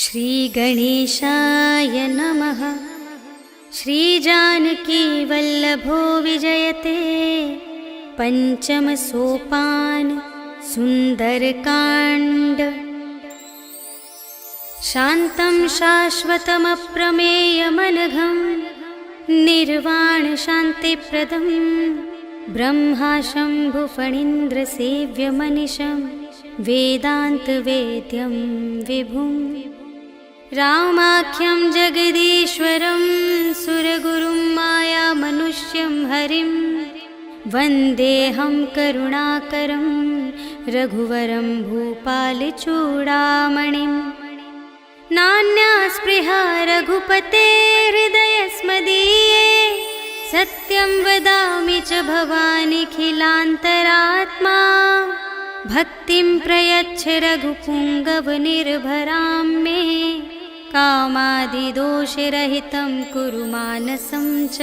श्रीगणेशाय नमः। श्रीजानकी वल्लभो विजयते पंचम सोपान सुंदरकांड। शान्तं शाश्वतमप्रमेयमनघं निर्वाण शान्तिप्रदं ब्रह्मा शम्भुफणीन्द्रसेव्यमनिशं वेदान्तवेद्यं विभुं रामाख्यं जगदीश्वरं सुरगुरुं मायामनुष्यं हरिं वन्देऽहं करुणाकरं रघुवरं भूपालचूडामणिं। नान्या स्पृहा रघुपते हृदयस्मदीये सत्यं वदामि च भवानिखिलान्तरात्मा। भक्तिं प्रयच्छ रघुपुङ्गवनिर्भरां मे कामादिदोषरहितं कुरु मानसं च।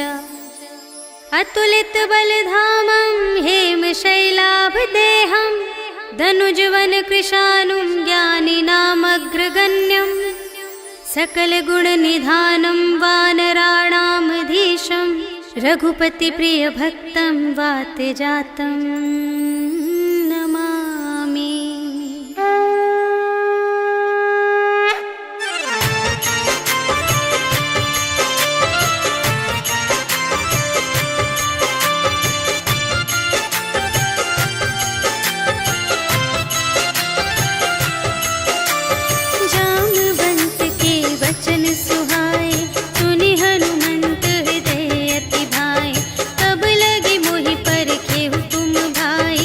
अतुलितबलधामं हेमशैलाभदेहं धनुजवनकृशानुं ज्ञानिनामग्रगण्यं सकलगुणनिधानं वानराणामधीशं रघुपतिप्रियभक्तं वातजातं नमामि। भाई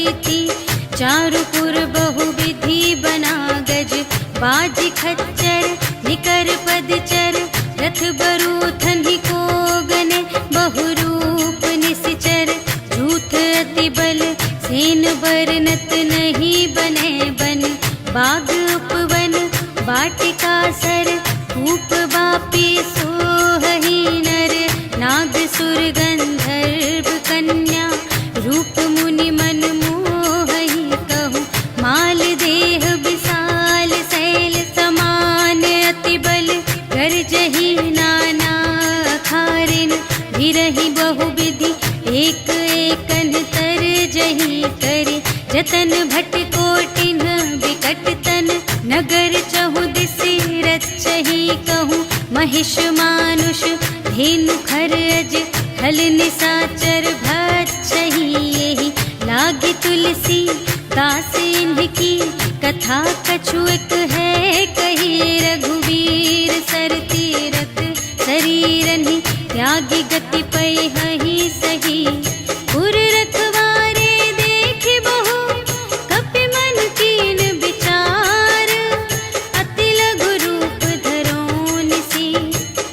प्रीति। चारु पुर बहुविधि बना गज, बाज खच्चर निकर पदचर। रथ बरूथन ही को गने, बहुरूप निसिचर। झूठ अति बल सेन बरनत नहीं बने बन। बाग उपवन वाटिका सर, धूप बापी सोहहि नर। नाग सुर गंधर्व कन्या, रूप मुनि मन मोहहि कहूँ। माल देह विशाल शैल समान, अति बल गर्जहि नाना अखारिन। भिरहि बहुविधि एक एकन तरजहि करि। जतन भट कोटिन विकट तन, नगर चहुदिसि रचहि कहूँ। महिष मानुष धेनु खर अज, हल निसाचर भक्षहि एहि। लागी तुलसी दास इनकी, कथा कछु एक है कही। रघुवीर सर तीरथ शरीरहि, त्यागी गति पै हहि सही। पुर रखवारे देखि बहु, कपि मन कीन विचार। अति लघु रूप धरों निसी,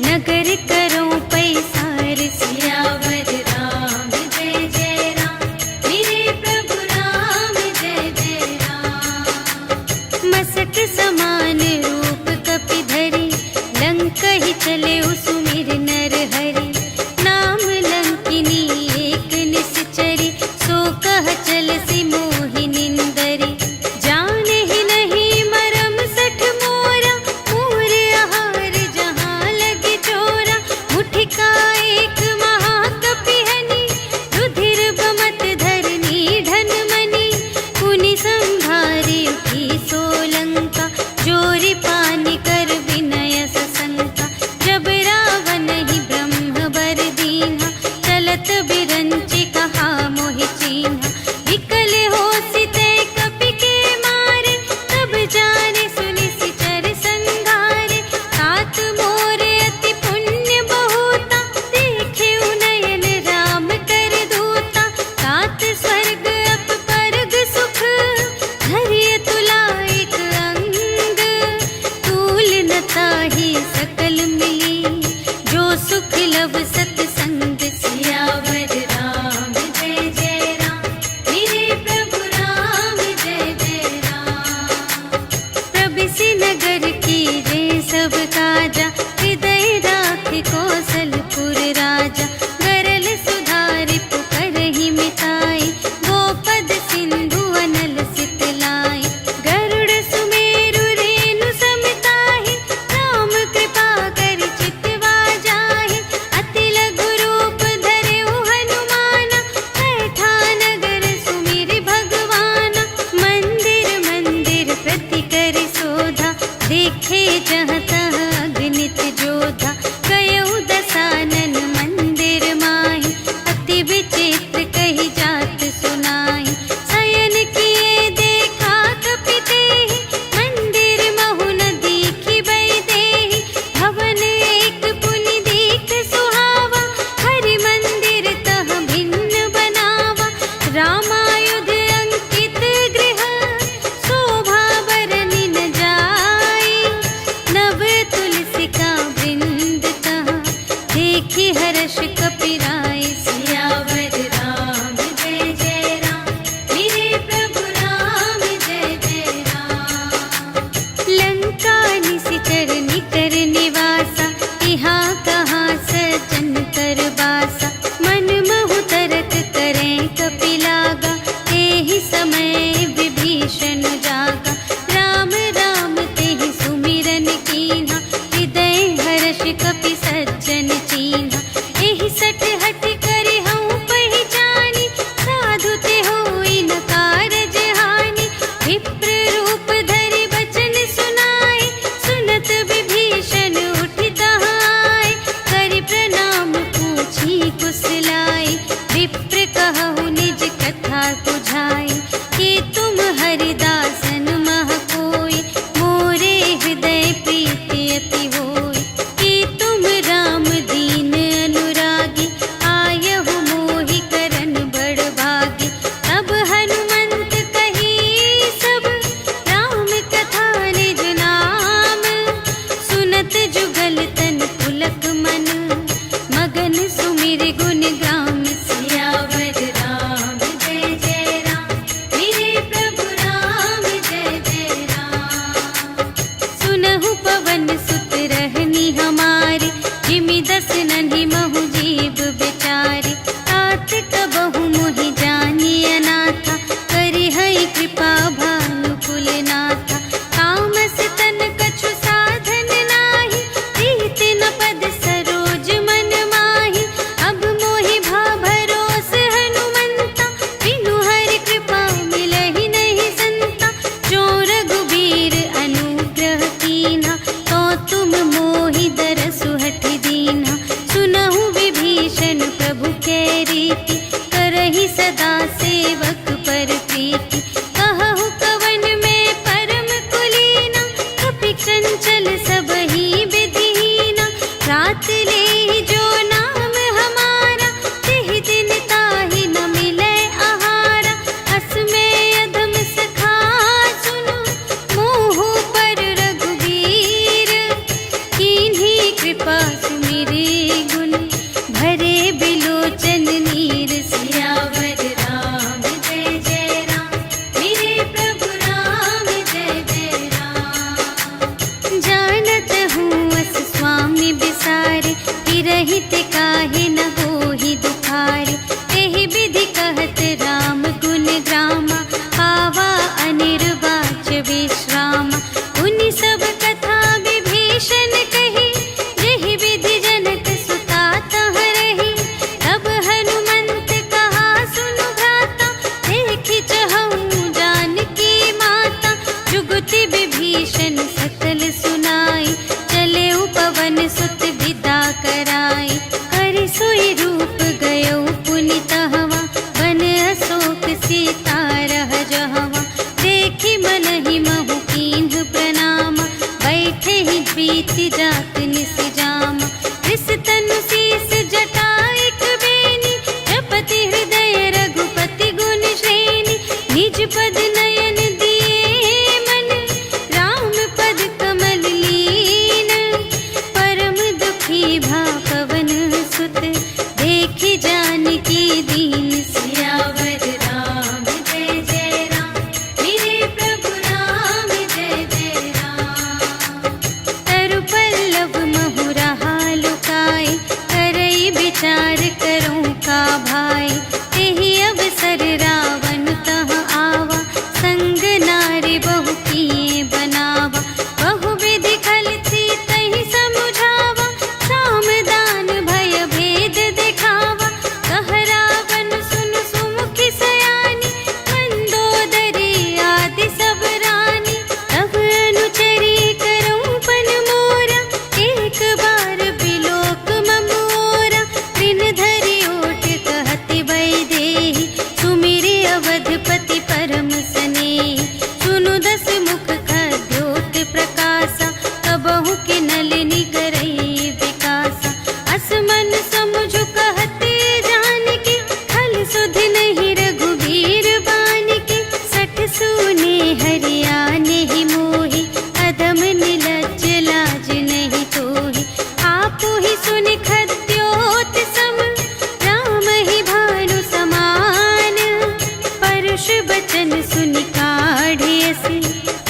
नगर करों पैसार। सियावर राम जय जय राम, मेरे प्रभु राम जय जय राम। मसक समान रूप कपि धरि, लंकहि चले सुमिर नर हरि। नाम लंकिनी एक निश्चरी, सो कह चलसि मोहि निंदरी। जानहि नहीं मरम सठ मोरा, मोर आहार जहाँ लगी चोरा। मुठिका एक महाकपि हनि, रुधिर बमत धरनी धन मनि। पुनि संभारि उठी सोलंका, जोरि पानि कर विनय सशंका। जब रावण ही ब्रह्म बर दीन्हा, चलत बिरंचि कहा मोहि चीन्हा। विकल होसि तै कपि के मारे, तब जाने सुनि सिचर संघारे। तात मोर अति पुण्य बहुता, देखे नयन राम कर दूता। तात स्वर्ग अप परग सुख, धरिय तुला एक अंग। तूल न ताहि सकल मिली, जो सुख लव सतसंग। सियावर राम जय जय राम, मेरे प्रभु राम जय जय राम। प्रबिसि नगर कीजे सब काजा, हृदय राखि कौशलपुर राजा। गरल सुधारि पुकारहि मिताई, गोपद सिंधु अनल सितलाई। गरुड़ सुमेरु रेणु समिताहि, राम कृपा करि चितवा जाहि। अति लघु रूप धरेउ हनुमाना, बैठा नगर सुमिरि भगवाना। मंदिर मंदिर प्रति करि शोधा, देखे जहाँ तहाँ अगणित जोधा। गयउ दसानन मंदिर माहि, अति विचित्र कही जात सुनाहि। शयन किए देखा कपि तेहि, मंदिर महु न दीखि वैदेही। भवन एक पुनि दीख सुहावा, हरि मंदिर तह भिन्न बनावा। रामायुध अंकित गृह, शोभा बरनि न जाई। नव तुलसिका वृंद तहाँ, देखि हर्ष कपिराय। सियावर राम जय जय राम, मेरे प्रभु राम जय जय राम। लंका निसिचर निकर निवासा, यहाँ कहाँ सजन कर बासा। मन महु तरक करें कपि लागा, तेहि समय विभीषण जागा। राम राम तेहि सुमिरन कीन्हा, हृदय हर्ष कपि सज्जन चीन्हा। एहि सठ हठ करि हऊँ पहिचानी, साधु ते होई न कारज हानि। विप्र रूप धरि बचन सुनाए, सुनत विभीषण उठि तहाँ आए। करि प्रणाम पूछी कुशलाए, विप्र कहु निज कथा बुझाई। कि तुम हरिदासन मह कोई, मोरे हृदय प्रीति अति होई। कि तुम राम दीन अनुरागी, आयहु मोहि करन बड़ भागी। तब हनुमंत सीता रह जहवा, देखी मन ही महु कीन्ह प्रणाम, बैठे ही बीती जात निस जाम। रिस तनु शीस जटा एक बेनी, जपति हृदय रघुपति गुण श्रेणी। निज पद नयन दिए मन, राम पद कमल लीन। परम दुखी भा पवन सुत, देखि जानकी दीन। सियावर राम जय जय राम, मेरे प्रभु राम जय जय राम। तरु पल्लव महु रहा लुकाई, करई विचार करूं का भाई। तेहि अवसर रावण तह आवा, संग नारी बहु किए बनावा। बहु विधि खल सीतहि समुझावा, साम दान भय भेद दिखावा। कह रावण सुन सुमुखी सयानी, मंदोदरी आदि सब रानी। तब अनुचरी करऊं पन मोरा, एक बार बिलोक मम ओरा। ऋण धरि ओट कहति वैदेही, सुमिरि अवधपति परम स्नेही। सुनु दस मुख खद्योत प्रकाशा, कबहु के नलिनी करई विकासा। असमन समुझु कहते जानकी, खल सुध नहीं रघुबीर बानिकी। सठ सूने हरियाने ही मोहि, अधम निलज्ज लाज नहीं तोहि। आपु ही सुनि खद्योत सम, राम ही भानु समान। परुष बचन सुनि काढ़ियसि,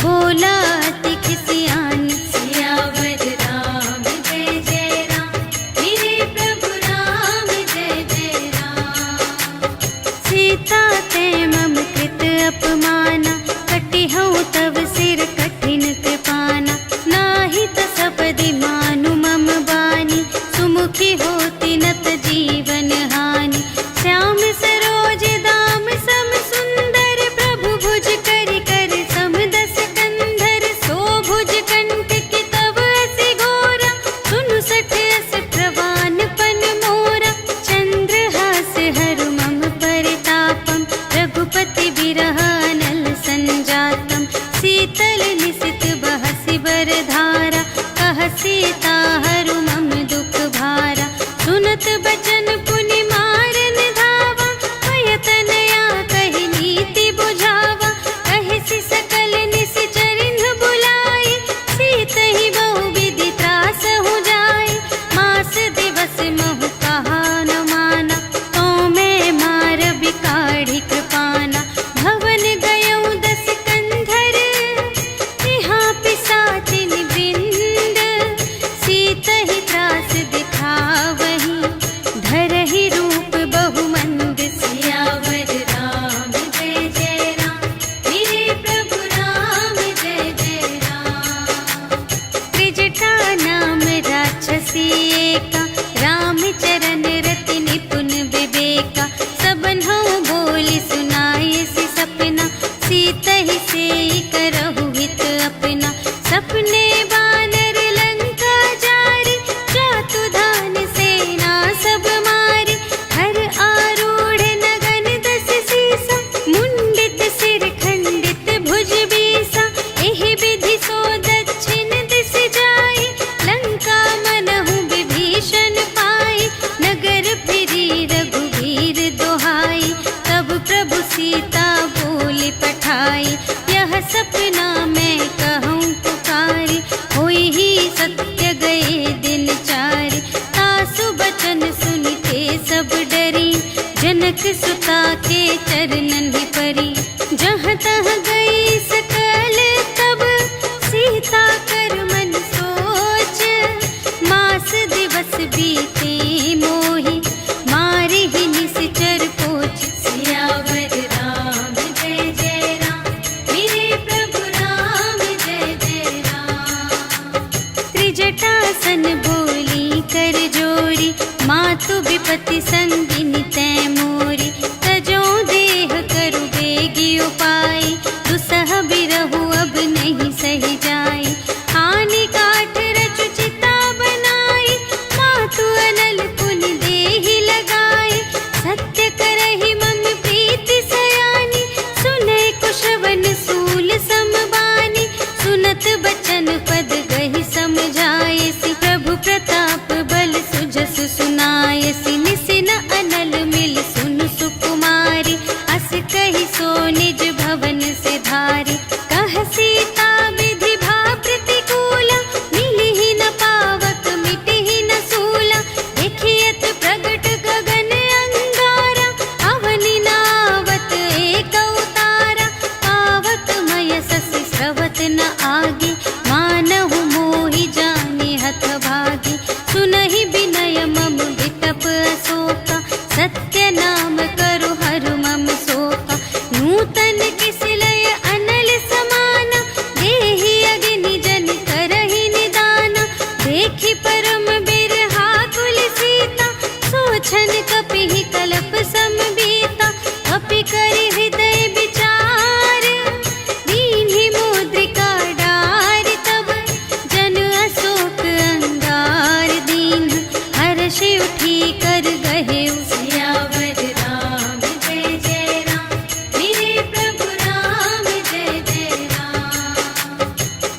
बोला अति खिसियान। सियावर राम जय जय राम, मेरे प्रभु राम जय जय राम। सीता ते मम कृत अपमाना, कटिहउँ तव सिर कठिन कृपाना। नाही त सपदि मानु मम बानी, सुमुखी होती नत जीवन हानि। श्याम सरोज दाम सम सुंदर, प्रभु भुज करि कर सम दस कंधर। सो भुज कंठ की तब अति घोरा, सुनु सठ अस प्रवान पन मोरा। चंद्रहास हरु मम परितापम, रघुपति बिरह अनल संजातम। शीतल निसित बहसि बर धारा, कह सीता हरु मम दुख भारा। सुनत बचन पुनि मारन धावा, भय तनया कहि नीति बुझावा। कहिसि सकल निश्चरिन्ह बुलाई, सीतहि बहु विधि त्रासहु जाई। मास दिवस महु कहा न माना, तो मैं मारबि काढ़ि कृपाना। भवन गयऊँ दस कंधर, यहाँ पिशाचिनि वृंद। सीतहि त्रास दिखावहीं, धरहि रूप बहुमंद। सियावर राम जय जय राम, मेरे प्रभु राम जय जय राम। त्रिजटा नाम राक्षसी एका, राम चरण रति निपुण विवेका। सबन्हु बोली सुनाए सि सपना, सीतहि सेई करहु हित अपना। सपने बानर लंका जारी, जातु धान सेना सब मारी। हर आरूढ़ नगन दस सीसा, मुंडित सिर खंडित भुज बीसा। एहि विधि सो दक्षिण दिस जाई, लंका मनहु विभीषण पाई। नगर फिरी रघुवीर दोहाई, तब प्रभु सीता बोली पठाई। यह सपना मैं कहूँ पुकारी, होई ही सत्य गए दिन चारि। तासु बचन सुनिते सब डरी, जनक सुता के चरणन ही परी। जहाँ तहाँ गई सकल तब, सीता कर मन सोच। मास दिवस बीते मोहि, मारि ही निश्चर पोच। सियावर राम जय जय राम, मेरे प्रभु राम जय जय राम। त्रिजटासन बोली कर जोरी, मातु विपति संगिनी तै मोरी। तजो देह करु बेगी उपाय, दुसह बिरहु अब नहीं सही जाई। हानि काठ रचु चिता बनाई, मातु अनल पुनि देहि लगाई। सत्य करहि मम प्रीति सयानी, सो निज भवन से धारी। कह सीता विधि भा प्रतिकूला, मिलहि न पावक मिटहि न सूला। देखियत प्रगट गगन अंगारा, अवनि नावत एक अवतारा। पावक मय ससि स्रवत न आगे, मानहु मोहि जानि हथ भागी। सुनहि विनय मम विटप अशोका, सत्य नाम करु हरु मम शोका। नूतन किसिलय अनल समाना, देहि अग्नि जन करहि निदाना। देखि परम बिरहा कुल सीता, सोचन कपिहि कलप समबीता। कपि करि हृदय विचार, दीन्हि मुद्रिका डार। तब जन अशोक अंगार दीन, हर्षि उठी कर गहेउ सियावर राम जय जय राम। मेरे प्रभु राम जय जय राम।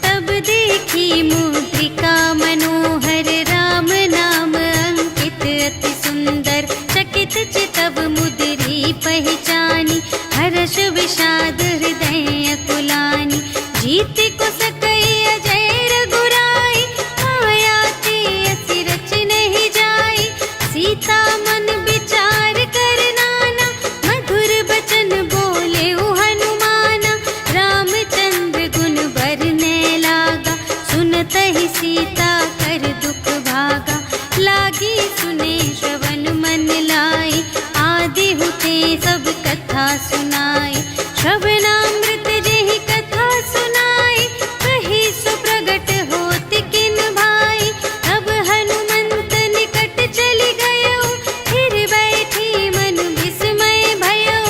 तब देखी मुद्रिका मनोहर, राम नाम अंकित अति सुंदर। चकित चितव मुद्री पहचानी, हर्ष विषाद हृदय अकुलानी। जीत को सकई अजय रघुराई, माया ते असि रच नहीं जाई। सीता मन विचार कर नाना, मधुर बचन बोले हनुमाना। रामचंद्र गुण बरने लागा, सुनतहि सीता कर दुख भागा। लागी सुने श्रवण मन लाई, आदि हुते सब कथा सुनाई। श्रवणामृत जेहि कथा सुनाई, कही सो प्रगट होत किन भाई। तब हनुमंत निकट चली गयो, फिर बैठी मन विस्मय भयो।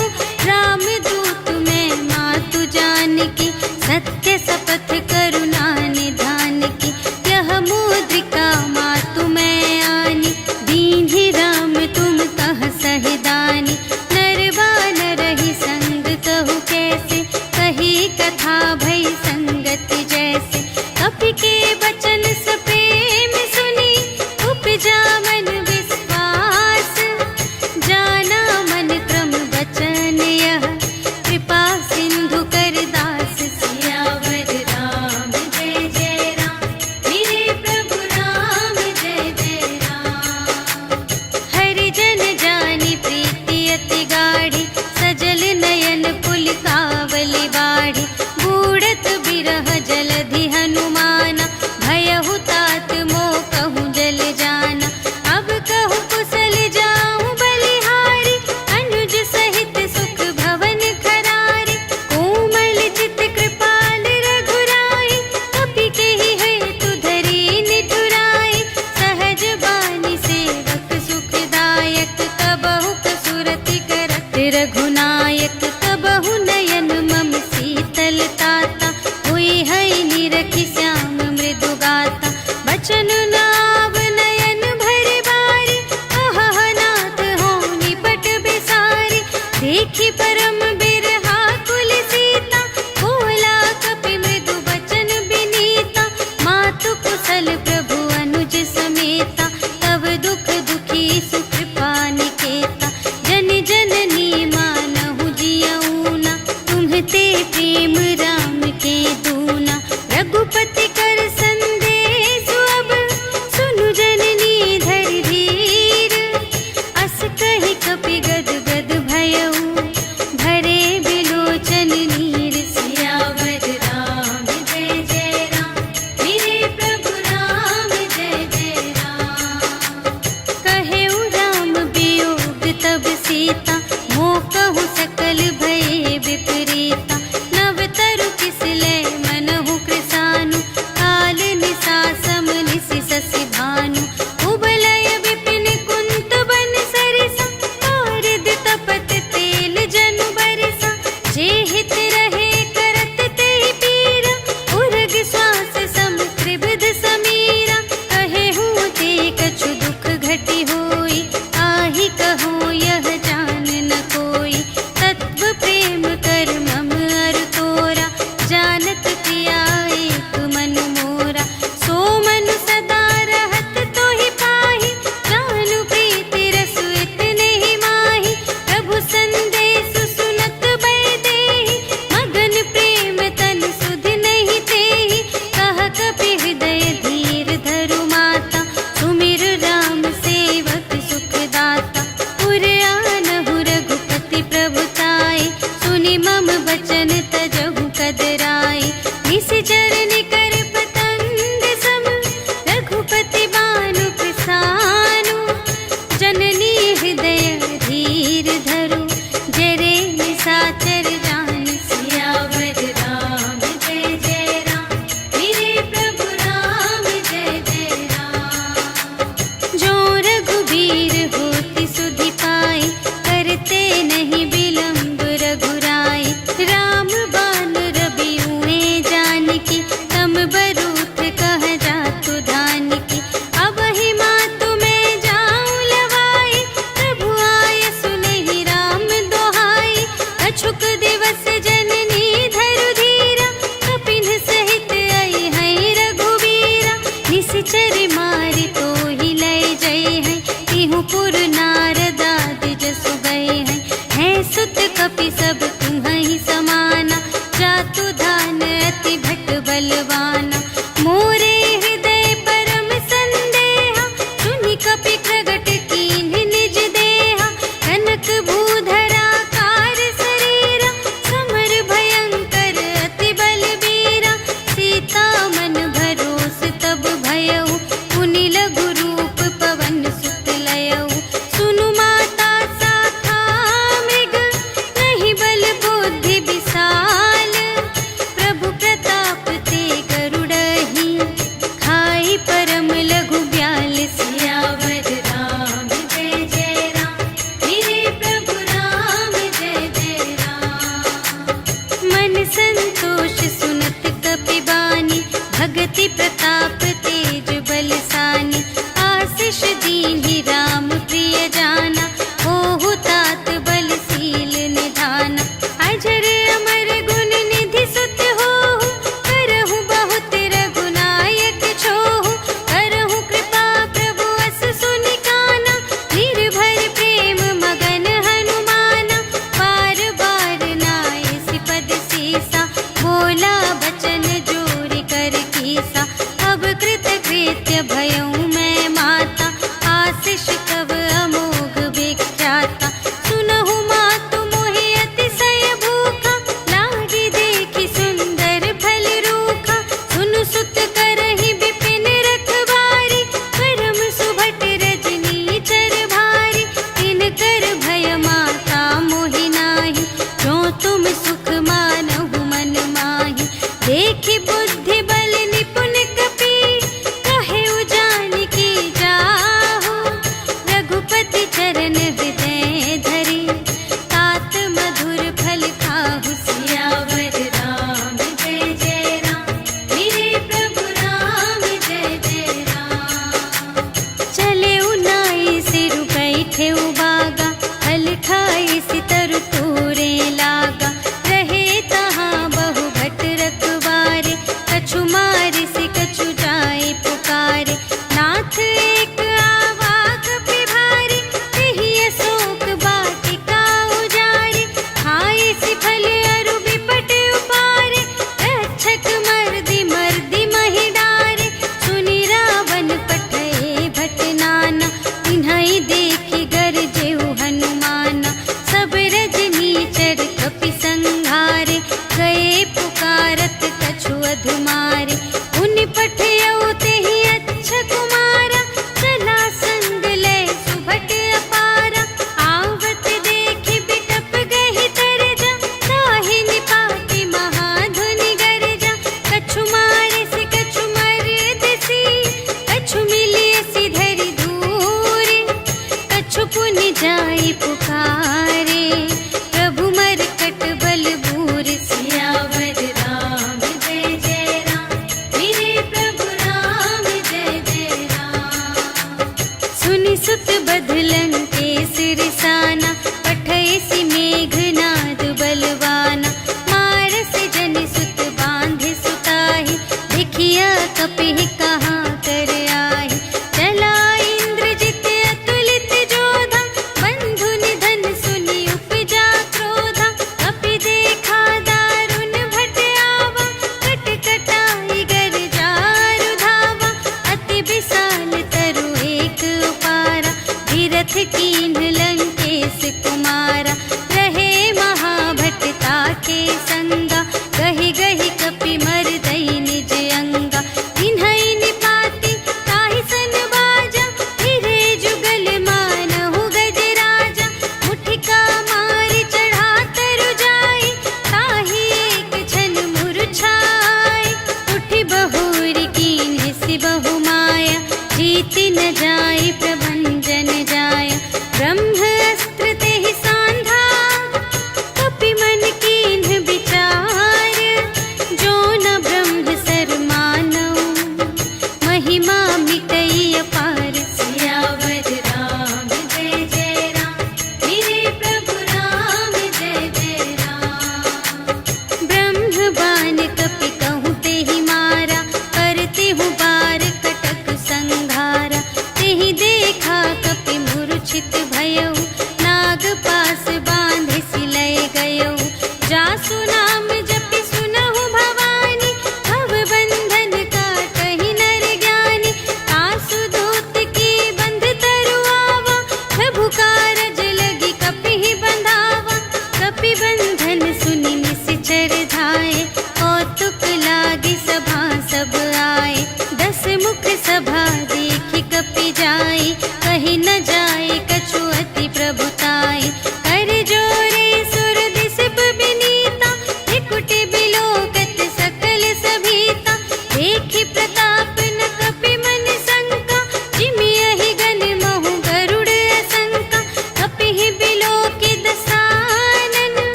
राम दूत मैं मातु जानकी, सत्य शपथ करुणा निधान की। यह मुद्रिका मातु मैं आनी, दीन्हि राम तुम कह सहिदानी। नर बानर ही संग कहु कैसे, कही कथा भई संगति जैसे। कपि के बचन सप्रेम सुनी, उपजा मन विश्वास। जाना मन क्रम बचन यह, कृपा सिंधु कर दास। सियावर राम जय जय राम, मेरे प्रभु राम जय जय राम। हरि जन जानी प्रीति अति गाढ़ी, सजल नयन पुलिकावली बाढ़ी। बूढ़त बिरह जलधि हनुमाना, भयहु तात मोह कहूँ जल जाना। अब कहूँ कुशल जाऊँ बलिहारी, अनुज सहित सुख भवन खरारी। कोमल चित कृपाल रघुराई, कपि केहि हेतु धरी निठुराई। सहज बानी सेवक सुखदायक, कबहु कसुरति करत रघुनायक। कबहु नयन मम शीतल ताता, हुई है निरखि श्याम मृदु गाता। बचन नाव नयन भरि बारी, अहह नाथ हो निपट बिसारी। देखि परम बिरहा कुल सीता, बोला कपि मृदु बचन बिनीता। मातु कुशल प्रभु अनुज समेता, तब दुख दुखी सुकृपा निकेता। जन जननी मानहु जियऊना, तुम्हते प्रेम राम के दूना। रघुपति कर संदेश अब, सुनु जननी धरि धीर। अस कहि कपि गद गद भयऊ, भरे बिलोचन नीर। सियावर राम जय जय राम, मेरे प्रभु राम जय जय राम। कहेउ राम वियोग तब सीता, मोह कहु सकल भये विपरीता। नव तरु किसलय मनहु कृसानु, काल निसा सम निसि शशि भानु। उबलय विपिन कुंत बन सरिसा, पारद तपत तेल जनु बरिसा। जे हित रहे करत तेहि पीरा, उर्ग श्वास सम त्रिविध समीरा। कहेहु ते कछु दुख घटि होई, आहि कहो यह जान न कोई। तत्व प्रेम कर मम बचन तजहु कदराई। निश्चर निकर पतंग सम रघुपति बानु प्रसानु। जननी हृदय धीर धरु जरे निसाचर जान। सियावर राम जय जय राम मेरे प्रभु राम जय जय राम। जो रघुबीर होति सुधि पाई करते नहीं विलंब रघुराई। राम बान रबियुए जानकी तम बरूथ कह जातु धानकी। अब ही मातु मैं जाऊं लवाई प्रभु आय सुनहि राम दोहाई। अछुक दिवस जननी धरु धीरा कपिन सहित आई है रघुवीरा। निश्चर मारि तो ही लय जय है तिहु पुर नारद आदि जसु गए हैं। है सुत कपि सब तुम्हि समाना जातु धान अति भट बलवाना। मोरे हृदय परम संदेहा सुनि कपि प्रगट कीन्ह निज देहा। कनक भूधरा कार शरीरा समर भयंकर अति बलबीरा। सीता मन भरोस तब भयउ पुनि लघु रूप पवन सुत लयउ। सुनु माता साखा मृग नहीं बल बुद्धि विशाल। प्रभु प्रताप ते गरुड़हि खाई परम लघु ब्याल। सियावर राम जय जय राम मेरे प्रभु राम जय जय राम। मन संतोष सुनत कपि बानी भगति प्रताप तेज बलसानी। आशीष दीन्हि राम प्रिय जाना ओहु तात बलशील निधाना। अजर अमर गुण निधि सुत होहु करहु बहुत रघुनायक छोहु। करहु कृपा प्रभु अस सुनि काना निर्भर प्रेम मगन हनुमाना। बार बार नाय सिपद सीसा बोला बचन जोरि कर कीसा।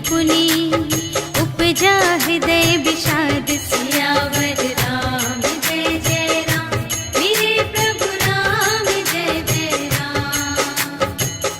पुनि उपजा हृदय विषाद। सियावर राम जय जय राम, मेरे प्रभु राम जय जय राम।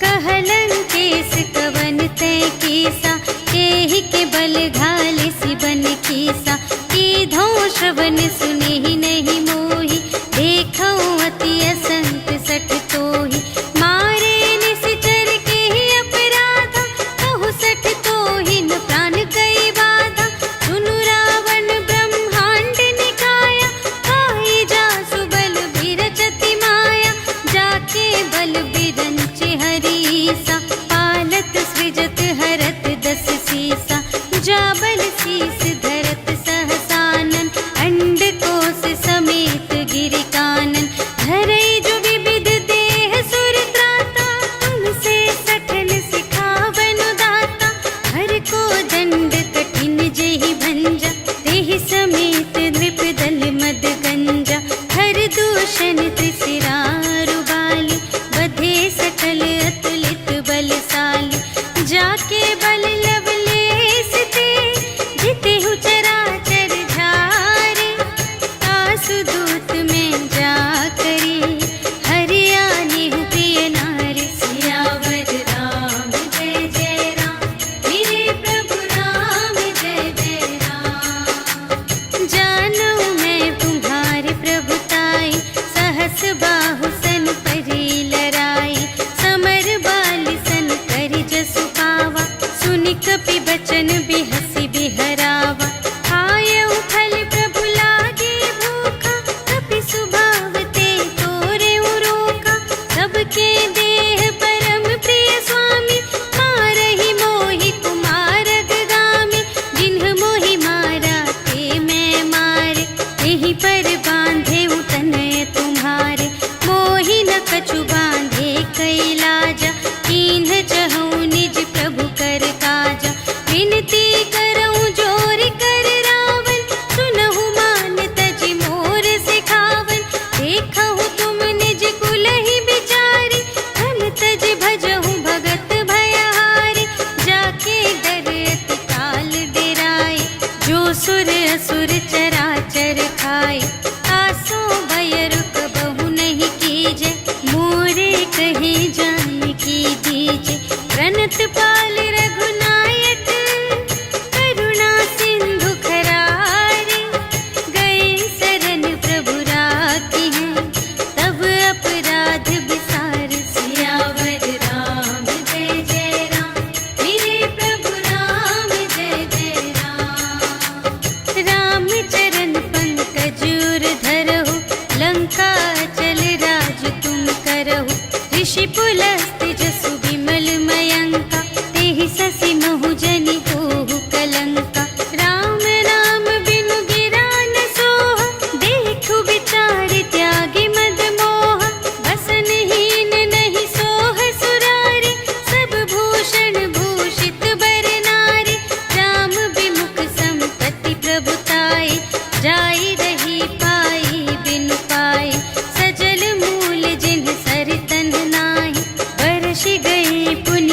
कहलन केस कवन तय कीसा, केहि के बल घाल सिबन कीसा। कीधो श्रवण सुने ही नहीं मोहि, देखो अति असंत सठ तोहि। मारे निश्चर के ही अपराधा, कहु सठ तोहि न प्राण कई बाधा। सुनु रावण ब्रह्मांड निकाया, खाई जासु बल बिरचति माया। जाके बल बिरंचि हरीसा, पालत सृजत हरत दस सीसा। जा बल शीस धरत सहसानन, अंड कोश समेत गिरि कानन। धरई जो विविध देह सुर त्राता, तुमसे सठन सिखावनु दाता। हर को दंड कठिन जेहि भंजा, तेहि समेत नृप दल मद गंजा। हर दूषण त्रिशिरारु बाली, बधे सकल अतुलित बलशाली। जाके बल लवलेश ते, जितेहु चराचर झारे। आसु दूत में जा करे, हरियानेहु प्रिय नारी। सियावर राम जय जय राम, मेरे प्रभु राम जय जय राम। जानो मैं तुम्हारे प्रभुताई, सहस बाहु सन परी लराई। समर बाली सन करि जसु पावा, सुनि कपि बचन बिहसि बिहरावा। आयउ फल प्रभु लागे भूखा, कपि सुभाव ते तोरेउ रोका। सबके देह परम प्रिय स्वामी, मारहि मोहि कुमारग गामी। जिन्ह मोहि मारा ते मैं मारे, तेहि पर बांधे तनय तुम्हारे। मोहि न कछु बांधे कैलाजा, कीन्ह चहु निज प्रभु कर काजा। विनती करऊं जोर कर रावण, सुनहु मान तजि मोर सिखावन। देखहु तुम निज कुलहि बिचारी, धन तज भजहु भगत भयहारी। जाके डर अति काल डेराए, जो सुर असुर चराचर खाए। आसो भय रुक बहु नहीं कीजे, मोरे कहे जानकी दीजे। प्रणत पाल रघुनायक, करुणा सिंधु खरारे। गए शरण प्रभु राखी हैं, तब अपराध बिसार। सियावर राम जय जय राम, मेरे प्रभु राम जय जय राम। राम चरण पंकज उर धरहु, लंका चल राज तुम करहु। ऋषि पुलस्त्य जसु विमल मयंका, तेहि ससि महु जनि होहु कलंका। राम नाम बिनु गिरा न सोहा, देखु विचार त्यागी मद मोहा। बसनहीन नहीं सोह सुरारी, सब भूषण भूषित बर नारी। राम विमुख संपत्ति प्रभुताई, जाई रही पाई बिनु पाई। सजल मूल जिन्ह सर तन नाही, बरषि गई पुनि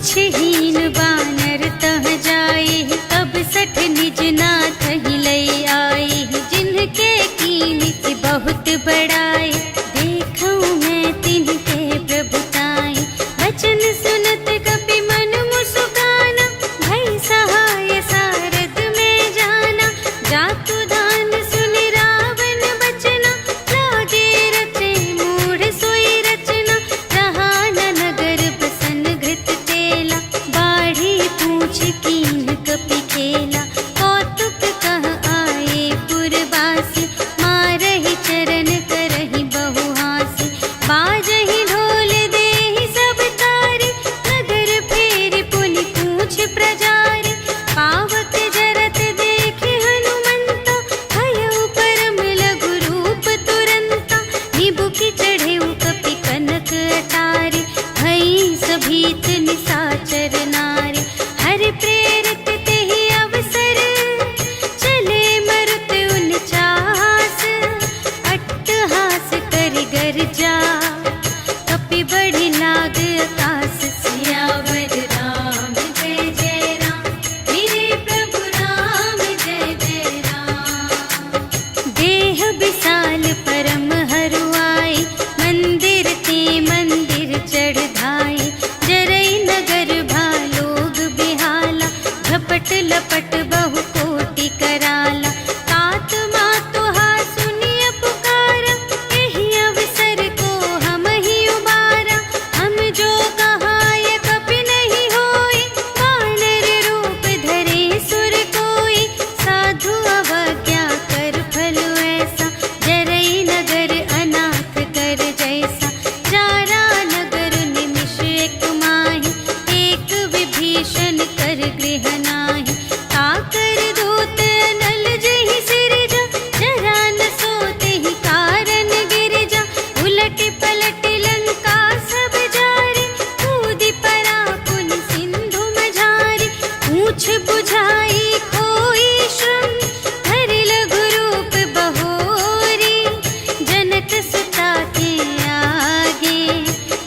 पूछहीन बानर तह जाए, तब सठ निज नाथ ही लई आए। जिनके कीन की बहुत बड़ाई, देखूं मैं तिनके प्रभुताई। वचन सुनत कपि मन मुस्काना, भई सहाय सारद में जाना। जातु दान सुन रावण बचना, लागे रचे मूढ़ सोई रचना। रहा न नगर बसन घृत तेला, बाढ़ी पूछ कीन कपि खेला। कौतुक कह आए पुरवासी, मारहि चरण करहि बहुहासी। बाजहि ढोल देहि सब तारी, नगर फेरि पुनि पूछ प्रजारी। पावक जरत देखि हनुमंता, भयउ परम लघु रूप तुरंता। निबुकि चढ़ेउ कपि कनक अटारी, भई सभीत निसाचर नारी। हरि प्रेरित तेहि अवसर, चले मरुत उनचास। अट्टहास करि गर्जा, कपि बढ़ि लाग आकाश। सियावर राम जय जय राम, मेरे प्रभु राम जय जय राम। देह विशाल परम हरुआई, मंदिर ते मंदिर चढ़ धाई। जरई नगर भालोग बिहाला, झपट लपट बहु कोटि कराला। तात मातु हा सुनिय पुकारा, एहि अवसर को हम ही उबारा। हम जो कहाय कपि नहीं होई, वानर रूप धरे सुर कोई। साधु अवज्ञा कर फल ऐसा, जरई नगर अनाथ कर जैसा। जारा नगर निमिष एक माहि, एक विभीषण कर गृह नाही। काकर दूत नल जहि सिरजा, जरा न सोतेहि कारण गिरजा। उलटि पलटि लंका सब जारी, कूदि परा पुनि सिंधु मझारी। पूछ बुझाई खोई श्रम, धरि लघु रूप बहोरी। जनक सुता के आगे,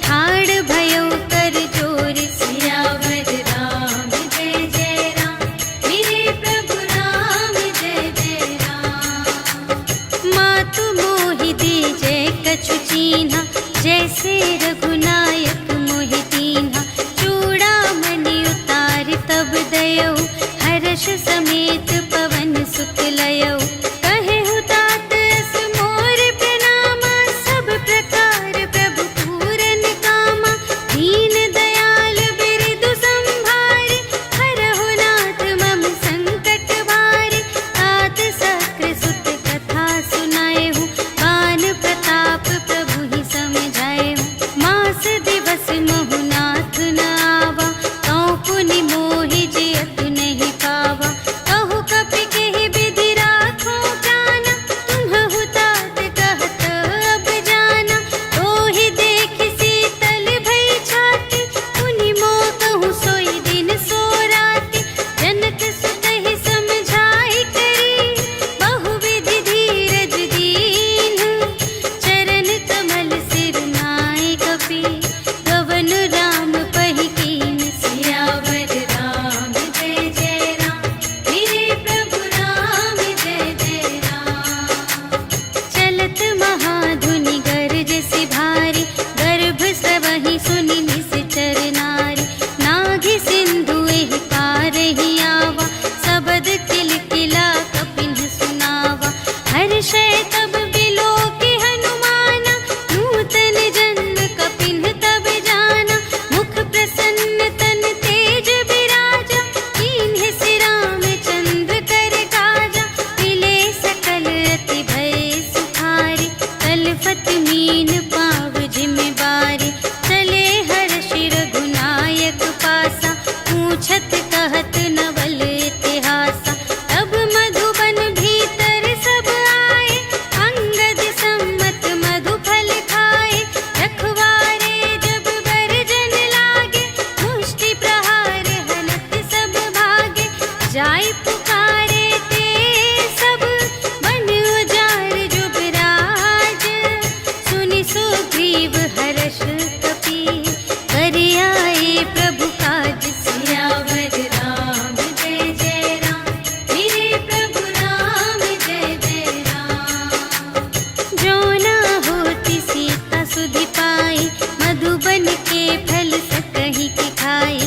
ठाड़ भयउ कर जोरी। सियावर राम जय जय राम, मेरे प्रभु राम जय जय राम। मातु मोहि दीजे कछु चीन्हा, जैसे रघुनायक मोहि दीन्हा। चूड़ामणि उतारि तब दयौ, हर्ष समेत पवन सुत लयौ। कहेहु तात अस मोर प्रणामा, सब प्रकार प्रभु पूरन कामा। दीन दयाल बिरदु संभारि, हरहु नाथ मम संकट भारि। तात सक्र सुत कथा सुनाएहु, बान प्रताप प्रभु ही समझाएहु। मास दिवस महु नाथ न आवा, तौ पुनि मोहि जियतु नहीं पावा। कहु कपि केहि विधि राखो प्राना, तुम्हहु तात कहत अब जाना। तोहि देखि शीतल भई छाती, पुनि मोह कहूँ सोई दिन सो राति। जनक सुतहि समझाई करी, बहुविधि धीरज दीन्ह। चरण कमल सिर नाय कपि, गवन राम पहि कीन। सियावर राम जय जय राम, मेरे प्रभु राम जय जय राम। चलत महाधुनि गरजसि भारी, गर्भ स्रवहि सुनि निश्चर नारी। नाघि सिंधु एहि पारहि आवा, सबद किलकिला कपिन्ह सुनावा। हर्षै तब बिलोकि हनुमाना, नूतन जन्म कपिन्ह तब जाना। मुख प्रसन्न तन तेज बिराजा, कीन्ह सि रामचंद्र कर काजा। मिले सकल अति भय सुखारी, तलफत मीन पाव जिमि बारी। चले हर्षि रघुनायक पासा, पूछत कहत नवल इतिहासा। तब मधुबन भीतर सब आए, अंगद सम्मत मधु फल खाए। रखवारे जब बरजन लागे, मुष्टि प्रहार हनत सब भागे। जाय पुकारे ते सब, बन उजार जुबराज। सुनि सुग्रीव हर्ष कपि, करि आए प्रभु काज। बधाई।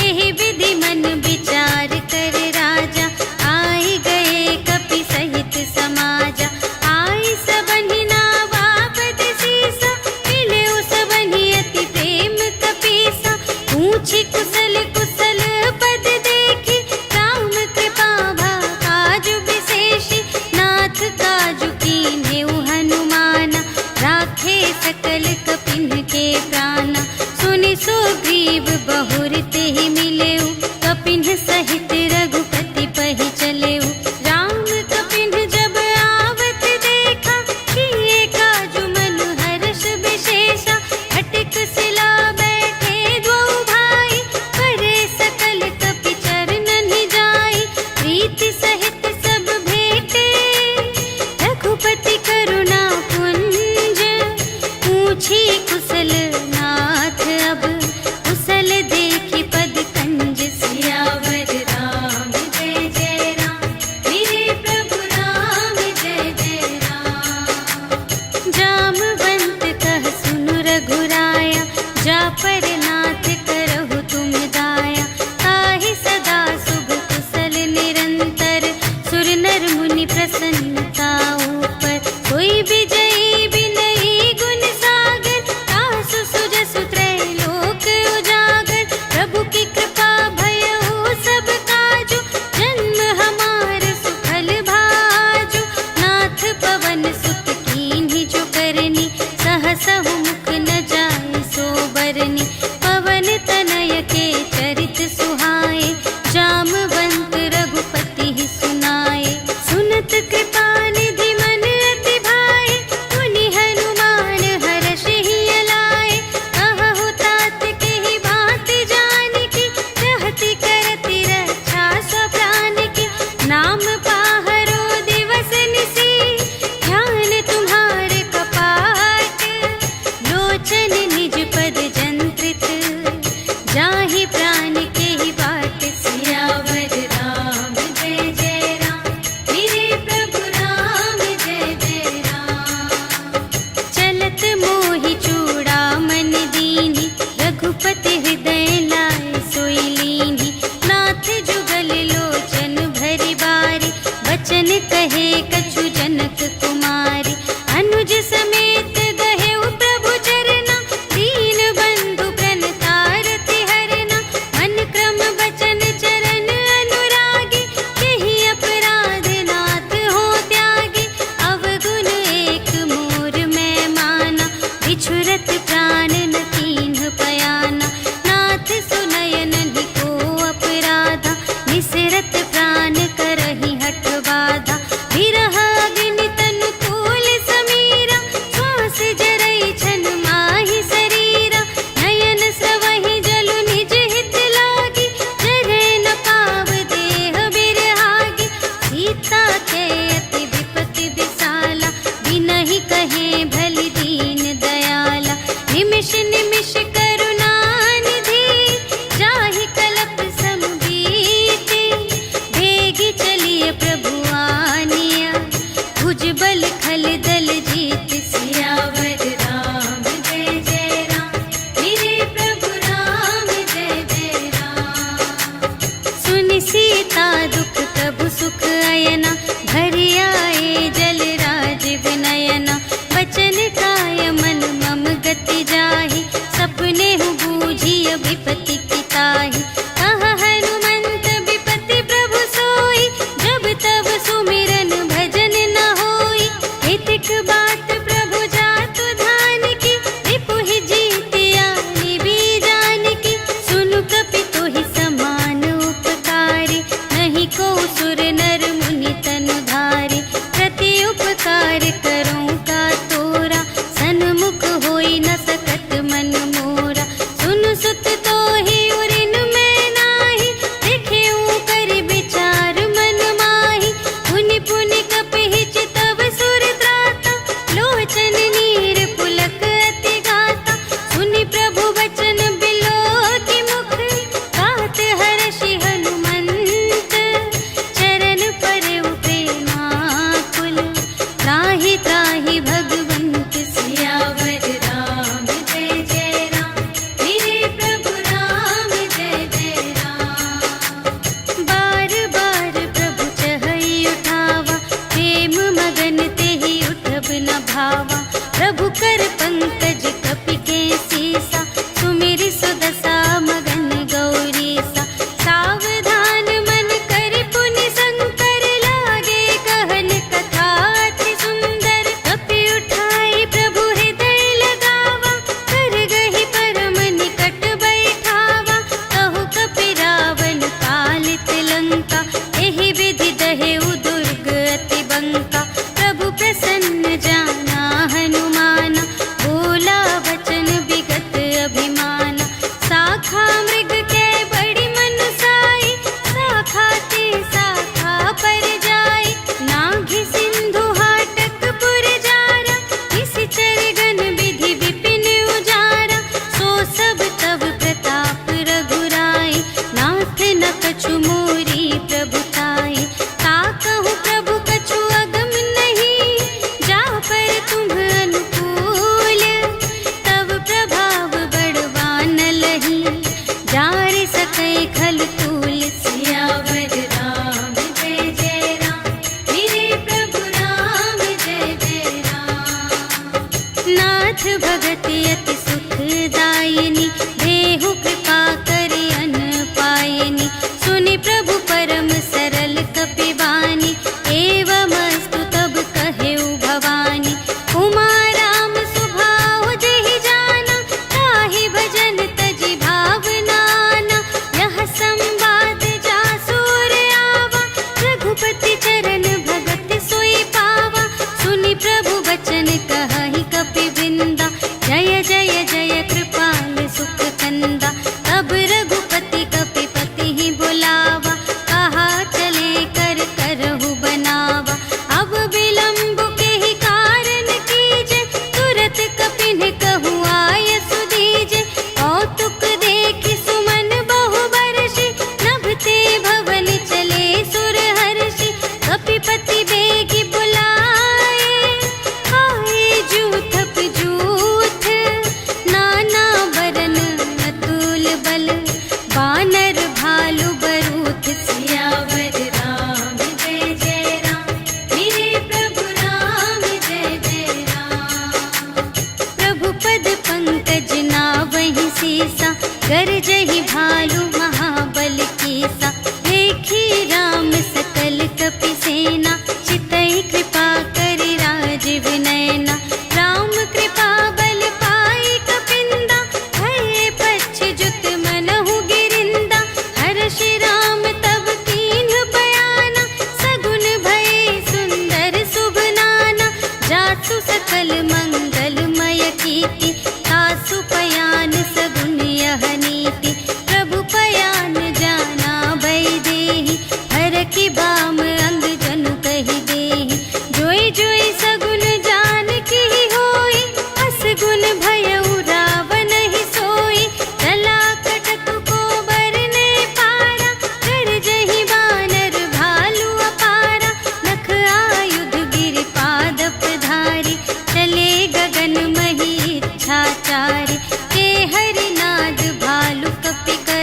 एहि विधि मन विचार कर राजा, आई गए कपि सहित समाजा। आई सबनि नावा पद सीसा, मिले सबनि अति प्रेम कपीसा। पूछी कुशल कुशल पद देखी, राम कृपा भा काजु विशेषी। नाथ काजु कीन्हेउ हनुमाना, राखे सकल कपिन के प्राणा। सुनि सुग्रीव बहुर तेहि मिलेउ, कपिन सहित रघुपति पहि चलेउ। राम कपिन जब आवत देखा, किए काजु मनु हर्ष विशेषा। फटिक सिला बैठे द्वौ भाई, करे सकल कपि चरणन जाई। प्रीति सहित सब भेटे, रघुपति करुणा पुंज। पूछी कुशल नाथ अब, कुशल देखि पद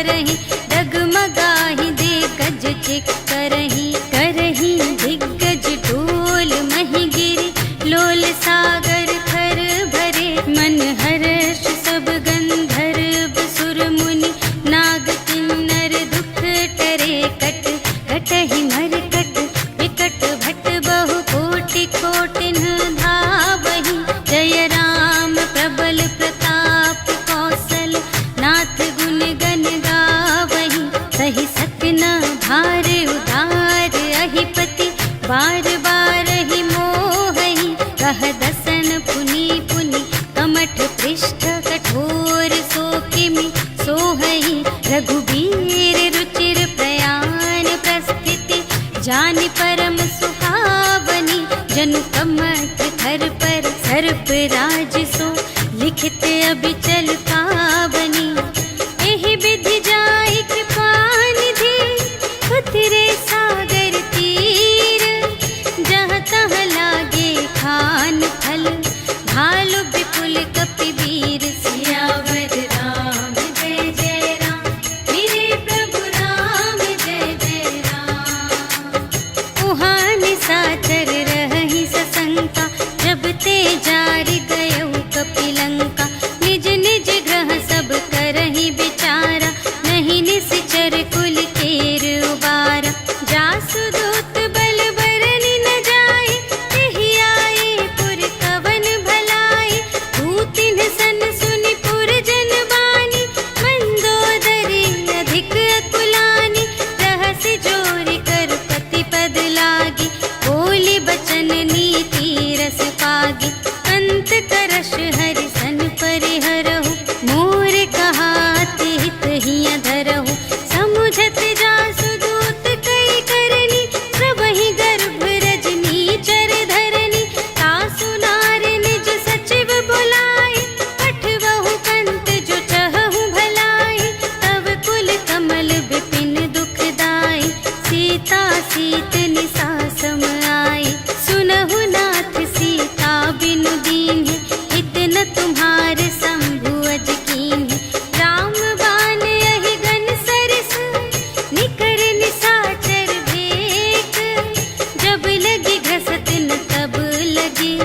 करही, डगमगाही दे गज चिक करही, करही दिग्गज डोल मही गिरी, लोल सागर खर भरे, मन हर्ष सब गंधर्व सुर मुनि, नाग किन्नर दुख टरे, कट कटहि मरकट विकट भट बहु कोटि कोटिन धावहि, जय राम प्रबल प्रताप कौशल नाथ गुण गण गावहि, सहि सकना भार उदार अहिपति, बार बार ही मोहहि, कह दसन पुनि पुनि, कमठ पृष्ठ कठोर सो किमि सोहहि, रघुबीर रुचिर प्रयाण प्रस्थिति, जानि परम सुहावनी, जनु कमठ धर पर सर्प राज सो, लिखित अबिचल पावनी, एहि विधि जाहि कृपा निधि, उतरे सागर तीर, जहाँ तहाँ लागे खान फल, भालु विपुल कपिवीर, सियावर राम जय जय राम, मेरे प्रभु राम जय जय राम। उहाँ निशाचर रहहि सशंका, जब ते जारि गयउ कपिलंका, निज निज ग्रह सब करहि विचारा, नहीं निश्चर कुल केर उबारा, जासु दूत बल बरनि न जाय, तेहि आए पुर कवन भलाई, भूतिन सन सुनि पुर जन बानी, मंदोदरी अधिक अकुलानी, रहसि जोरि कर पति पद लागी, बोली बचन नीति रस पागी, अंत करश हरि सन परिहरहु, मोर कहाति हित हिय धरहु, समुझत जासु दूत कई करनी, सबहि गर्भ रजनी चर धरनी, तासु नारि निज सचिव बुलाए, पठवहु कंत जो चहहु भलाई, तब कुल कमल विपिन दुखदाई, सीता सीत निसा सम आई, सुनहु नाथ सीता बिनु दीन्हि, हित न तुम्हार शंभु अज कीन्हि, राम बाण यहि गन सरस, निकर निशाचर भेक, जब लगी घसत न तब लगी,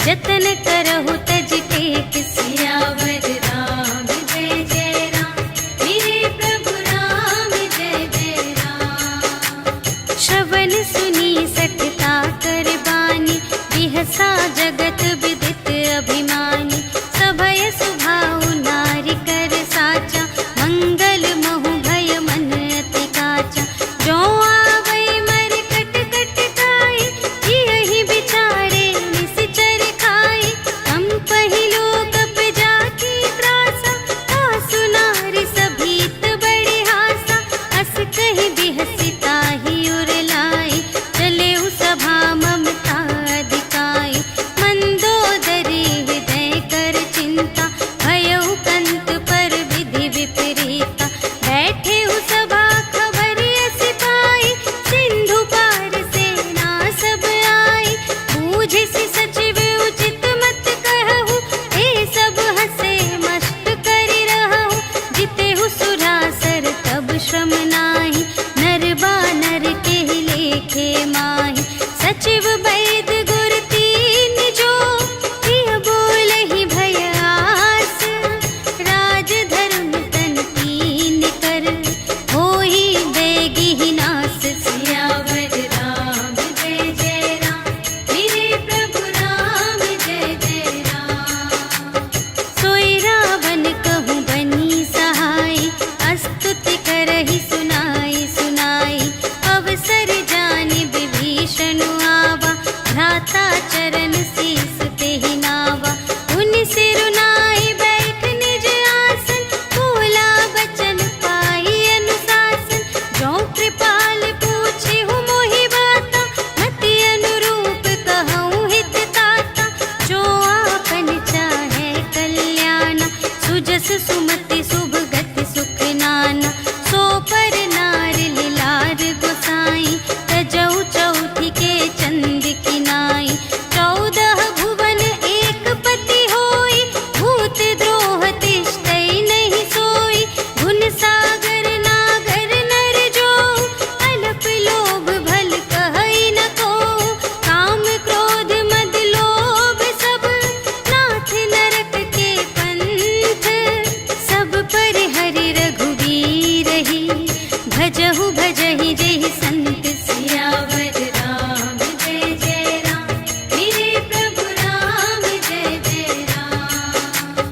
जतन करहु तज टेक, सियावर राम जय जय राम, मेरे प्रभु राम जय जय राम। श्रवण सुनी सठता कर बानी, बिहसा जगत विदित अभिमानी, सभय सुभाउ नारी कर साचा, मंगल महु भय मन अति काचा, जो आवै मर कट कट काई, यही विचारे निश्चर खाई, हम पहिलो कप जाकी त्रासा, आसु नारी सभीत बड़े हासा, अस कहि बिहसी ताहि उर लाई, चले उ सभा ममता अधिकाई, मंदोदरी हृदय कर चिंता, भयउ कंत पर विधि विपरीता, बैठे हु सभा खबर अस पाई, सिंधु पार सेना सब आई, बूझिसि सचिव उचित मत कहु, हे सब हसे मस्त करि रहु, जितेहु सुरासर तब श्रम नाहि, नर बानर केहि लेखे माहि, सचिव वैद गुर तीन जो, प्रिय बोलहि भय आस, राज धर्म तन कीन कर, होहि बेगिहि नास, सियावर राम जय जय राम, मेरे प्रभु राम जय जय राम। सोई रावण कहूँ बनी सहाय, स्तुति करहि सुनाई सुनाई, अवसर जानि विभीषण आवा, भ्राता चरण शीस तेहि नावा, उनि सिरुनाई बैठ निज आसन, बोला बचन पाई अनुशासन, जो कृपाल पूछिहु मोहि बाता, मति अनुरूप कहूँ हित ताता, जो आपन चाहे कल्याण, सुजस सुमति शुभ गति सुख नाना, सो पर भजहु भजहि जेहि संत सियावर राम जय जय राम मेरे प्रभु राम जय जय राम।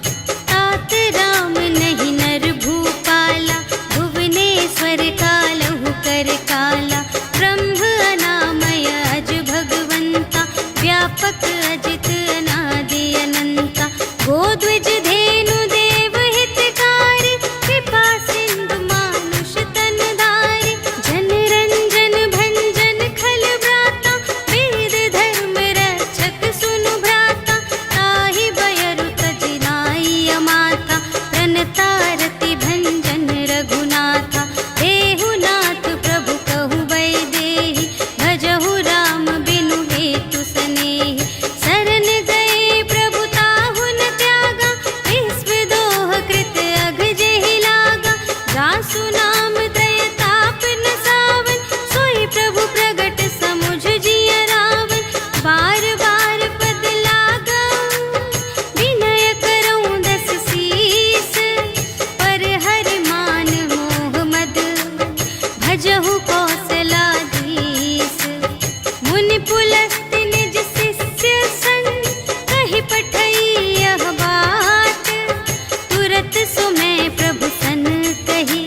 तात राम नहीं नर भूपाला भुवनेश्वर कालहु कर काला ब्रह्म अनामय अज भगवंता व्यापक अजित अनादि अनंता गोध्वज धेनु देव हितकारी कृपा सिंधु मानुष तन धारी जन रंजन भंजन खल व्राता वेद धर्म रक्षक सुनु भ्राता ताहि बयरु तजिनाई अमाता प्रणतारति भंजन रघुनाथा देहु नाथ प्रभु कहु वैदेही भजहु राम बिनु हेतु सनेही शरण गए प्रभु ताहु न त्यागा विश्व दोह कृत अघ जेहि लागा जासु नाम दय ताप न सावन सोई प्रभु प्रगट समुझ जिय रावण बार बार पद लागा विनय करऊं दस सीस पर हरि मान मोह मद भजहु कौशलाधीश मुनि पुलस्त्य निज शिष्य संग कहि पठई यह बात तुरत सुमय प्रभु सन कही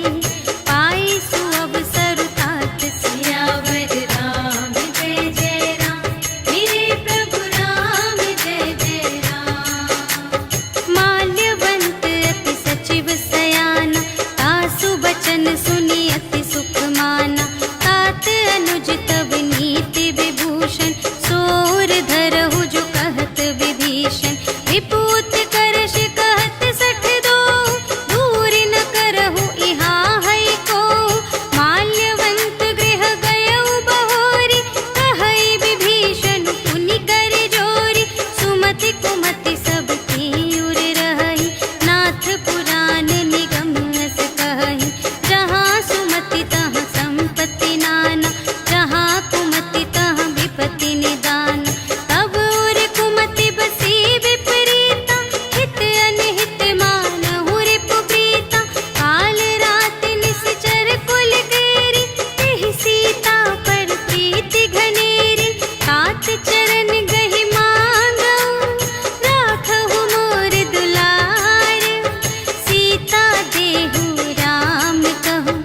पाई सु अवसर तात सियावर राम जय जय राम मेरे प्रभु राम जय जय राम। माल्यवंत अति सचिव सयाना तासु बचन सुनि अति सुख माना तात अनुज तब नीति विभूषण सोर धरहु जो कहत विभीषण विपूत करश कहत सठ दो दूर न करहु इहा है को माल्यवंत गृह गयउ बहोरी कहई विभीषण पुनि कर जोरी सुमति कुमति सब की उर रही नाथ पुराण निगम अस कहहि जहाँ सुमति तहाँ संपत्ति नाना जहाँ कुमति तहाँ विपत्ति निदान तब उर कुमति बसी विपरीता हित अनहित मानहु रिपु प्रीता काल रात निश्चर कुल केरी तेहि सीता पर प्रीति घनेरी तात चरण गहि मांगऊ राखहु मोर दुलार सीता देहु राम कहूँ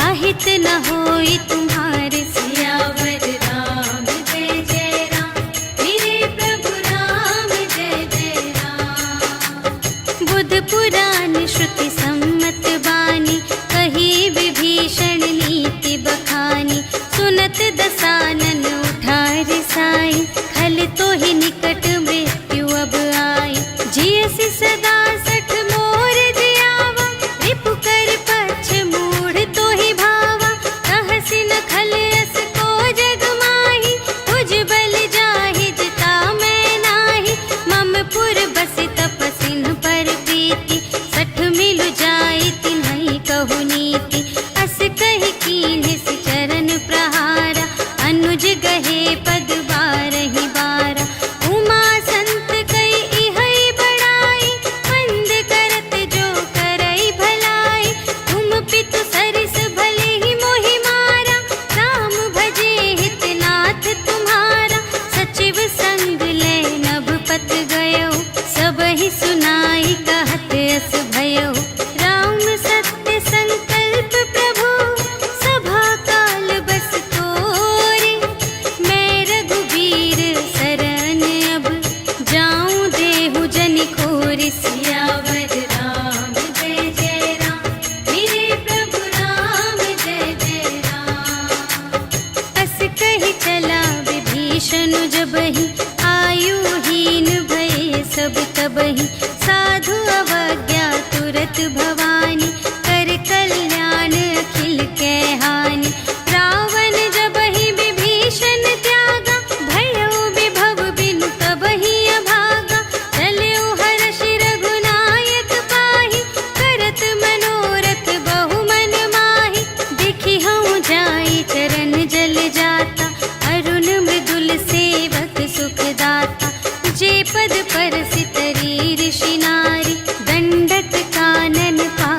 अहित न होई तुम्हारे सियावर राम जय जय राम मेरे प्रभु राम जय जय राम। बुध पुराण श्रुति सम्मत बानी कही विभीषण नीति बखानी सुनत दसानन उठार साई खल तो ही निकट मृत्यु अब आई जियसि सदा सठ मोर जियावा रिपु कर पक्ष मूढ़ तो ही भावा कहसि न खल अस को जग माही तुझ बल जाहि जिता मैं नाही मम पुर बसि तपसिन पर प्रीति सठ मिलु जाई तिन्हई कहु नीति अस कहि कीन्ह सि चरण प्रहारा अनुज गहे पद बारहि बारा उमा संत कई इहई बड़ाई मंद करत जो करई भलाई तुम पितु सरिस भले ही मोहि मारा राम भजे हित नाथ तुम्हारा सचिव संग ले नभ पत गयो सबहि सुनाई कहत अस भयो राम सत्य संकल्प प्रभु सभा काल बस तोरे मैं रघुबीर शरण अब जाऊं देहु जन खोरि सियावर राम जय जय राम मेरे प्रभु राम जय जय राम। अस कहि चला विभीषण जबहि आयुहीन भये सब तबहि साधु अवज्ञा तुरत भवानी कर कल्याण अखिल के हानि रावण जबहि विभीषण त्यागा भयो विभव बिनु तबहि अभागा चलऊ हर्षि रघुनायक पाहि करत मनोरथ बहु मन माहि देखि हऊँ जाई चरण जल जाता अरुण मृदुल सेवक सुखदाता जे पद पर सितरी ऋषि नारी दंडक कानन पा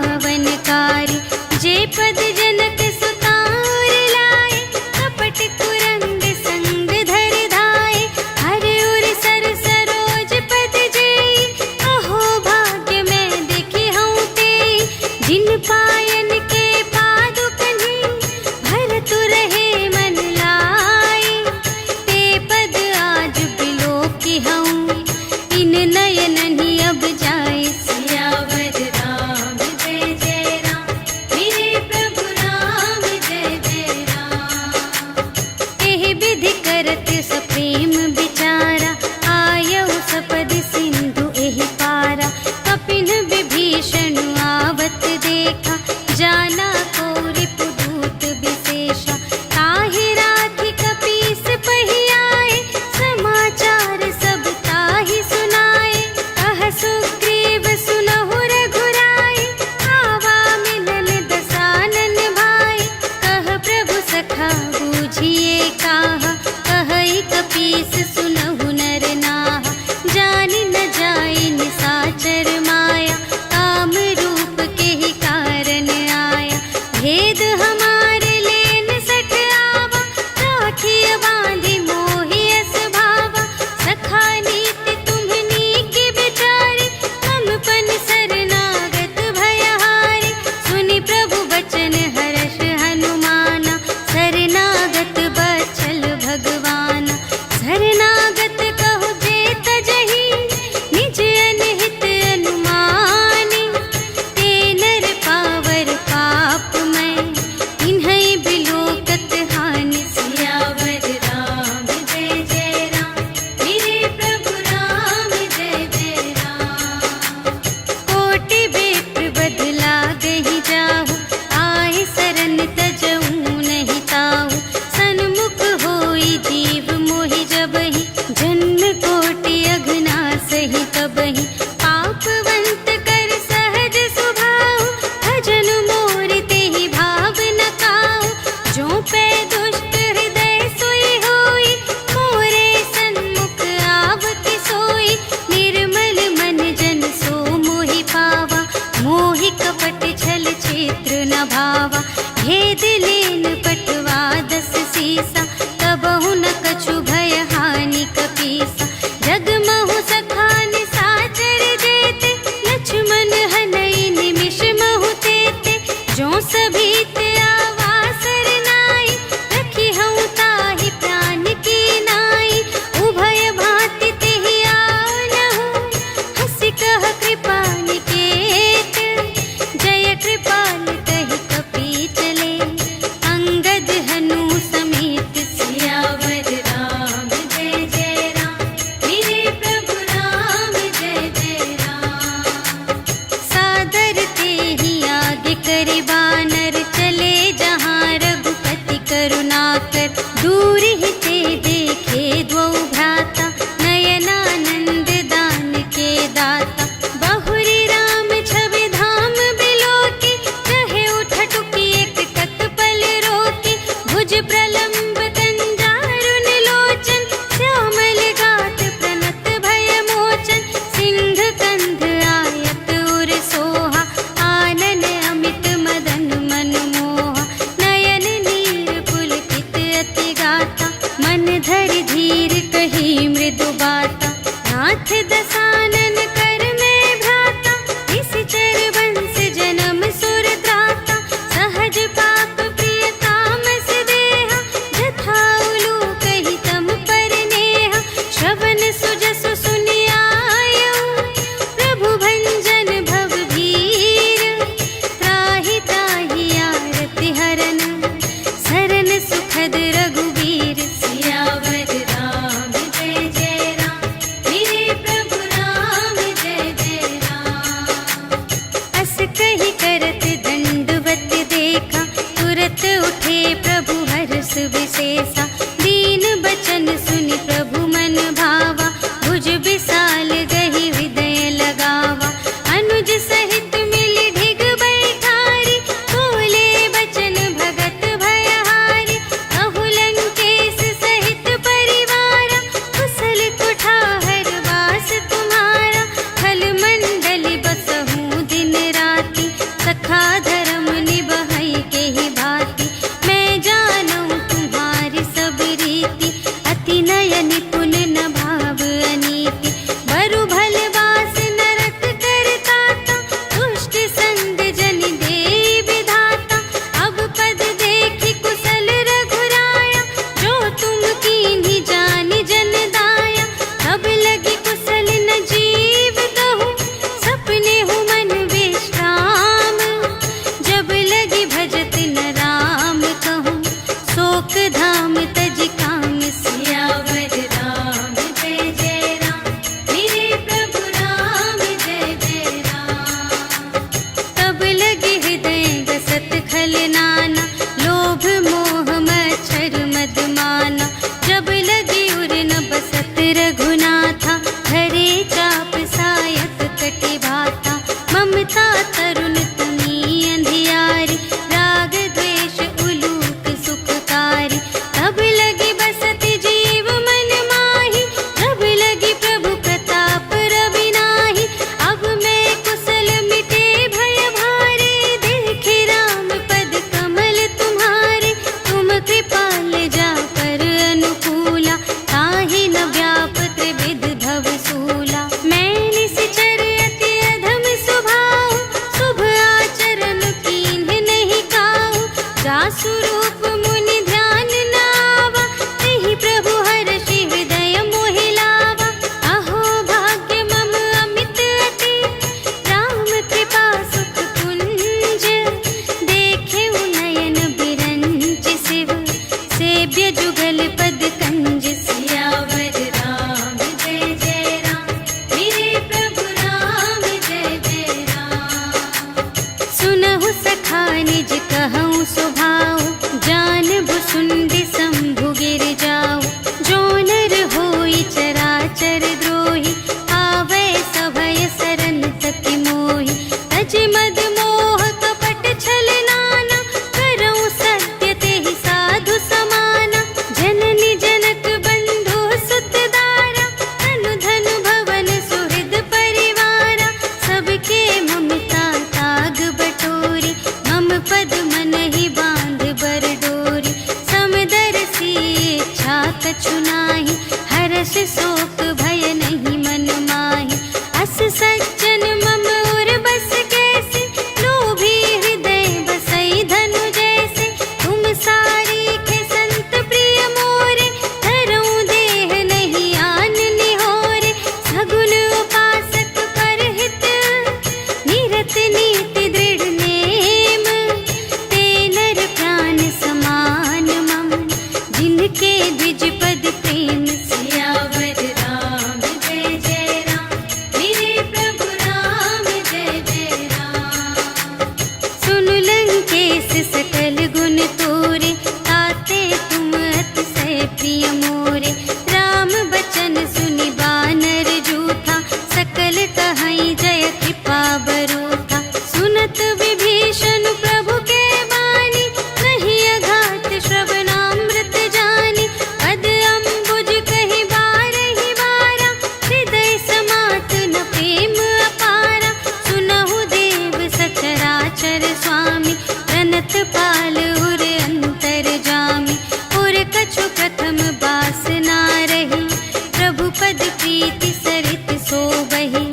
हमारे लेन सट आवा, राखिय बांधि मोहि अस भावा। सखा नीति तुम्हनी की बिचारी, ममपन शरणागत भयहारी। सुनि प्रभु बचन हर्ष हनुमाना, शरणागत बचल भगवाना। शरणागत कहु जे तजहि, निज अनहित अनुमानी। ते नर पावर पाप मैं, इन्है बिलोकत हानि। सियावर राम जय जय राम, मेरे प्रभु राम जय जय राम। कोटि बेत्र बदला गहि जाहु, आए सरन तजऊ नहीं ताहु। सन्मुख होई जीव मोहि जबहि, जन्म कोटि अघना सही तबहि। पापवंत कर सहज सुभाहु, भजन मोर तेहि भाव न काहु। जो पै दुष्ट हृदय सोई होई, मोरे सन्मुख आवति सोई। निर्मल मन जन सो मोहि पावा, मोहि कपट छल क्षेत्र न भावा। भेद लेन पटवा 10 सीसा, तबहु न कछु भय हानि कपीसा। जगमहु सखा निसाचर जेते, लक्ष्मण हनई निमिष महु तेते। जो सभीत आवा सरनाई, रखी हऊँ ताहि प्राण की नाई। उभय भांति तेहि आनहु, हँसि कह कृपा निकेत। जय कृपाल कहि कपी चले, अंगद हनु समेत। सियावर राम जय जय राम, मेरे प्रभु राम जय जय राम। सादर तेहि आगे करे बानर, चले जहाँ रघुपति करुणाकर। दूर ही ते देखे द्वौ भ्राता, नयनानंद दान के दाता। बहुरी राम छवि धाम बिलोकी, रहे उठटुकी एक टक पल रोकी। भुज प्रलंब कंजारुन लोचन, श्यामल गात प्रणत भय मोचन। सिंह कंध आयत उर सोहा, आनन अमित मदन मनमोहा। नयन नीर पुलकित अति गाता, मन धरि धीर कही मृदु बाता। नाथ दसानन कर में भ्राता, निश्चर वंश जन्म सुर त्राता। सहज पाप प्रिय तामस देहा, जथा उलूक कहि तम पर नेहा। श्रवण सुजसु सुनि आयऊ, प्रभु भंजन भव भीर। त्राहि ताहि आरति हरन, सरन सुखद रघुवीर। सियावर राम जय जय राम, मेरे प्रभु राम जय जय राम। अस कहि करत दंडवत देखा, तुरत उठे प्रभु हर्ष विशेषा। दीन बचन सुनि प्रभु मन भावा, भुज विशाल गहि हृदय लगावा। अनुज सहित मिलि ढिग बैठारी, बोले बचन भगत भयहारी। कहु लंकेश सहित परिवारा, कुशल कुठार वास तुम्हारा। खल मंडली बसहु दिन राति, सखा धर्म निबहै केहि भांति। मैं जानऊँ तुम्हारी सब जासु रूप मुनि ध्यान नावा, तेहि प्रभु हर्षि हृदय मोहि लावा। अहो भाग्य मम अमित अति, राम कृपा सुख कुंज। देखे नयन बिरंच शिव, सेव्य जुगल पद कंज। सियावर राम जय जय राम, मेरे प्रभु राम जय जय राम। सुनहु सखा निज कहऊँ स्वभाव, जानबु सुंदि शंभु गिर जाऊ। जो नर होई चराचर द्रोही, आवे सभय सरन तति मोहि। तज मद मोह कपट छल नाना, करऊँ सत्य तेहि साधु समाना। जननी जनक बंधु सुत दारा, तनु धन भवन सुहृद परिवारा। सबके ममता ताग बटोरी, मम पद मन ही बांध बर डोरी। समदर्शी इच्छा कछु नाहि, हर्ष शोक भय नहीं मन माहि। अस सज्जन मम उर बस कैसे, लोभी हृदय बसई धनु जैसे। तुम सारीखे संत प्रिय मोरे, धरऊँ देह नहीं आन निहोरे। सगुन उपासक परहित, निरत नीति दृढ़ नेम। ते नर प्राण समान मम, जिनके द्विज पद प्रेम। सियावर राम जय जय राम, मेरे प्रभु राम जय जय राम। सुन लंकेश सकल गुण तोरे, ताते तुम अतिशय प्रिय मोरे। राम बचन सुनि बानर जूठा, सकल कहई जय कृपा बरूठा। सुनत विभीषण प्रभु के बानी, नहीं अघात श्रवणामृत जानी। पद अम्बुज कहि बारहि बारा, हृदय समात न प्रेम अपारा। सुनहु देव सचराचर स्वामी, प्रणत पाल उर अंतर जामी। उर कछु प्रथम बासना रही, प्रभु पद प्रीति सरित सोबहि।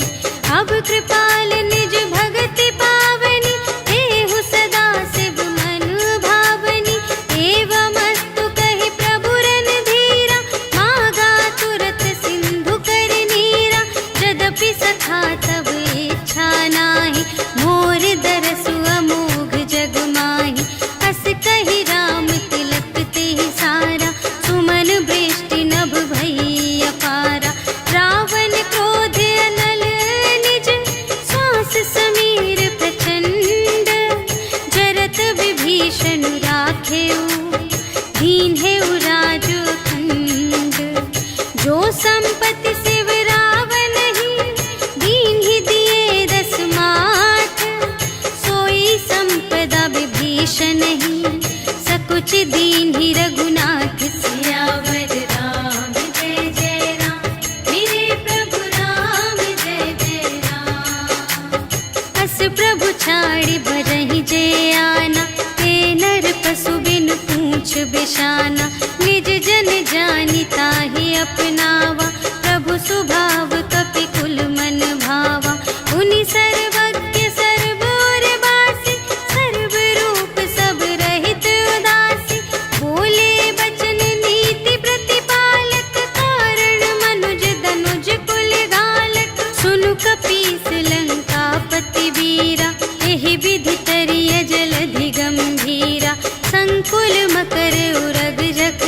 अब कृपाल निज भगति पावनी, देहु सदा शिव मन भावनी। एवमस्तु कहि प्रभु रणधीरा, मागा तुरत सिंधु कर नीरा। यद्यपि सखा तब इच्छा नाही, मोर दरसु अमोघ जग माहि। अस कहि राम तिलक तेहि सारा, सुमन वृष्टि नभ भई अपारा। रावण क्रोध अनल निज, श्वास समीर प्रचंड। जरत विभीषण राखेउ, दीन्हेउ राजु अखंड। जो संपत्ति शिव रावण ही, दीन्हि दिए दस माथ। सोई संपदा विभीषण ही, सकुच दीन्हि रघुनाथ। सियावर राम जय जय राम, मेरे प्रभु राम जय जय राम। अस प्रभु छाड़ि भरहि जे आना, ते नर पशु बिन पूछ बिशाना। निज जन जानि ताहि अपनावा, प्रभु स्वभाव कपि कुल मन भावा। उनि सर्वज्ञ सर्व और बासी, सर्व रूप सब रहित उदासी। बोले बचन नीति प्रतिपालक, कारण मनुज धनुज कुल घालक। सुनु कपीस लंकापति वीरा, एहि विधि तरिय जलधि गंभीरा। संकुल मकर उरग जख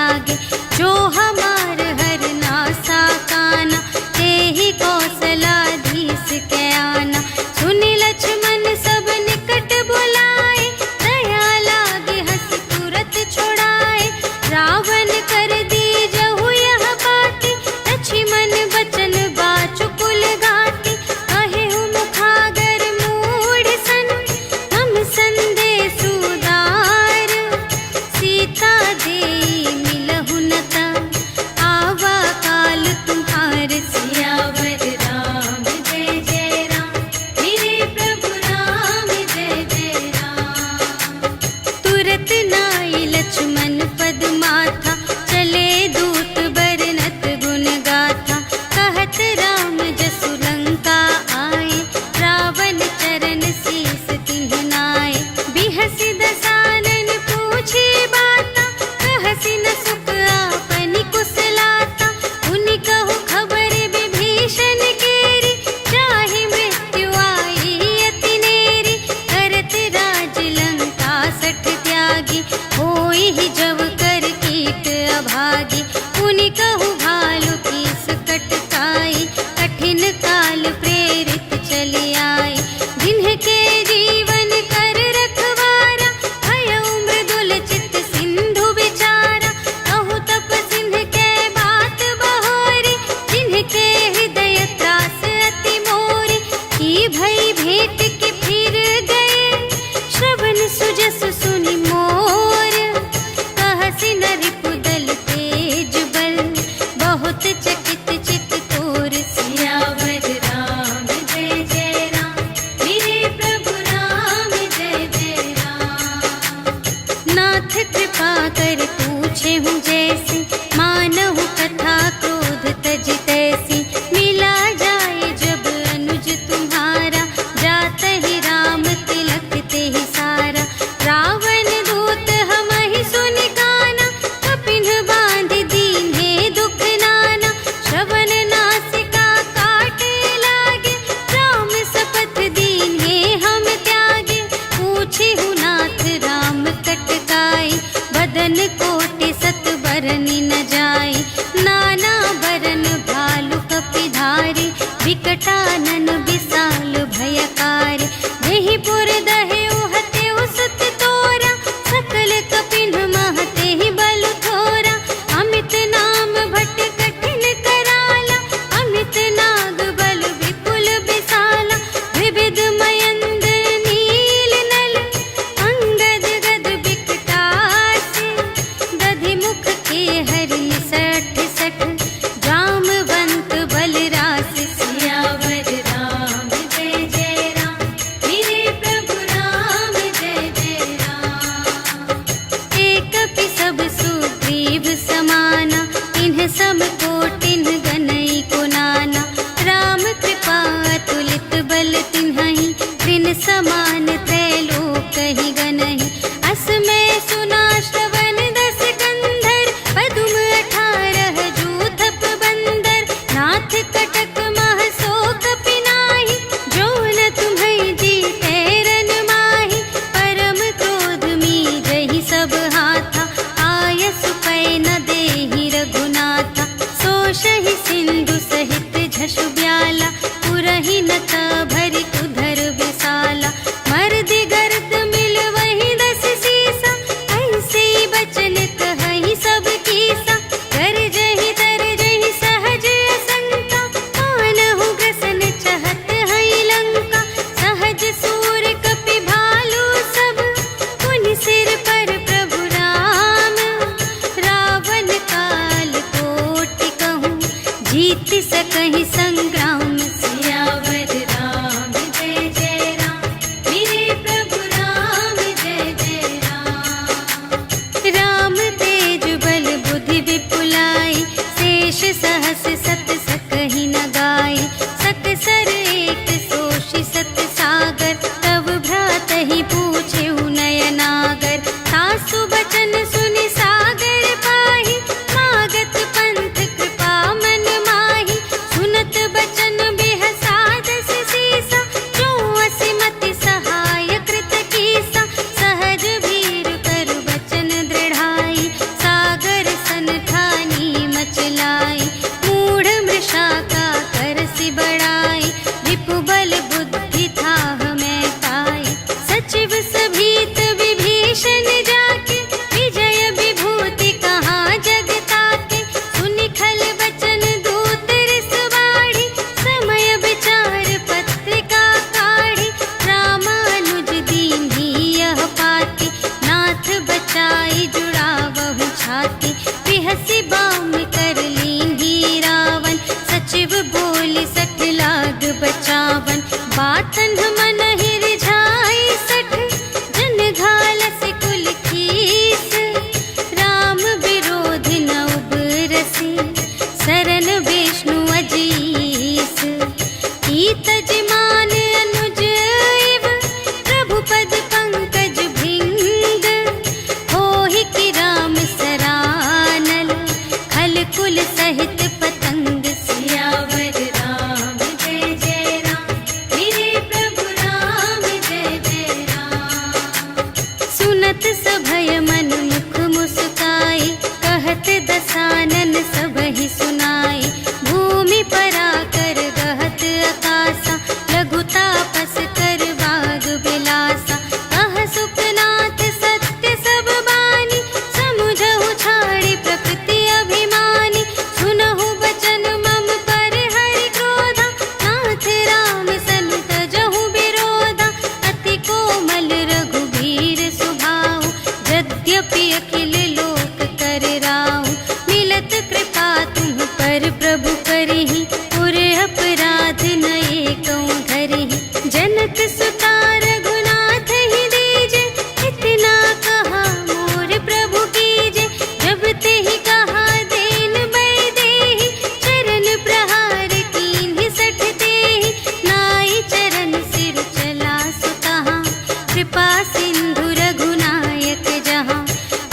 लागे। जो हमार हर नासा काना, ते ही कौशलाधीश के आना। सुनि लक्ष्मण सब निकट बुलाए, दया लागे हंस तुरत छोड़ाए। रावण कर दी जहु यह बाती, लक्ष्मण बचन बाचुकुल गाती। कहे मुखागर मूढ़ सन, हम संदेश उदार। सीता देई मिलहु न ता, आवा काल तुम्हार सियावर राम जय जय राम, मेरे प्रभु राम जय जय राम। तुरत नाई लक्ष्मण पद माथा, चले दूत बरनत गुण गाथा। कहत राम जसु लंका आए, रावण चरण शीस तिन्ह नाए। बिहसि दसानन पूछे बाता, कहसि न सुख आपनि कुशलाता। उनि कहु खबर विभीषण केरी, चाहे मृत्यु आई अति नेरी। करत राज लंका सठ त्यागी, होई ही जब कर कीट अभागी। उनि कहु भालु कीस कटकाई, कठिन काल प्रेरित चली आई। जिन्हके जीवन कर रखवारा, भयउ मृदुल चित सिंधु विचारा। कहु तप सिंह के बात बहोरी, जिन्हके हृदय त्रास अति मोरी। की भई भेंट के फिर गए, श्रवण सुजस सुनि मोर। कहसि न रिपुदल तेज बल, बहुत चकित चित तोर। सियावर राम जय जय राम, मेरे प्रभु राम जय जय राम। नाथ कृपा कर पूछे हूँ जैसी, मानहु कथा क्रोध तज तैसी। मिला जाए जब अनुज तुम्हारा, जात ही राम तिलक ते ही सारा। रावण दूत हमहि सुनि काना, कपिन बांध दीन्हे दुख नाना। श्रवण नासिका काटे लागे, राम शपथ दीन्हे हम त्यागे। पूछे हूँ नाथ राम कटकाई, बदन कोटि सत बरनि न जाई। नाना बरन भालु कपिधारी, विकटानन विशाल भयकारी। देहि पुर दहेउ हतेउ सुत तोरा, सकल कपिन महते ही बल थोरा। अमित नाम भट कठिन कराला, अमित नाग बल विपुल विशाला। विविध मयंद्र नील नल, अंगद गद विकटासी। दधि मुख के हरि सठ सठ, जामवंत बलरासी। सियावर राम जय जय राम, मेरे प्रभु राम जय जय राम। एक पि सब सुग्रीव समाना, इन्ह सब कोटिन्ह गनई को नाना। राम कृपा अतुलित बल तिन्हहि, दिन समान त्रैलोक ही गनहि। अस में सुना श्रवण दस कंधर, पदुम 18 जूथप बंदर। नाथ कटक मह शोक पिनाहि, जो न तुम्है जीते रन माहि। परम क्रोध मीजहि सब हाथा, आयसु पै न देहि रघुनाथा। सोषहि सिंधु सहित झसु ब्याला, पुरहि न भरि उधर विशाला। मर्दि गर्द मिल वही 10 सीसा, ऐसे बचन कहहि सब कीसा। गरजहि तरजहि सहज असंका, मानहु ग्रसन चहत हई लंका। सहज सूर कपि भालु सब, पुनि सिर पर प्रभु राम। रावण काल कोटि कहूँ, जीत सकहि संग्राम। सियावर राम जय जय राम, मेरे प्रभु राम जय जय राम। राम तेज बल बुद्धि विपुलाई, शेष सहस सत सकहि न गाई। सकसर एक सोषि सत सागर, तब भ्रातहि पूछेहु नयनागर। सासु बचन सुनि सागर पाहि, मागत पंथ कृपा मन माहि। सुनत दसानन सबहि सुनाए। भूमि पराकर गहत आकासा, लघु तापस कर बाग बिलासा। कह सुखनाथ सत्य सब बानी, समुझहु छाड़ी प्रकृति अभिमानी। सुनहु बचन मम पर हरि क्रोधा, नाथ राम सन तजहु विरोधा। अति कोमल रघुबीर सुभाऊ, यद्यपि अखिल लोक कर राऊ। मिलत कृपा तुम पर प्रभु करहि, पुर अपराध नये कहूँ धरहि। जनक सुता रघुनाथ ही दीजे, इतना कहा मोर प्रभु कीजे। जब तेहि कहा देन बै देहि, चरण प्रहार कीन्हि सठ तेहि। नाई चरण सिर चला सुतहाँ, कृपा सिंधु रघुनायक जहाँ।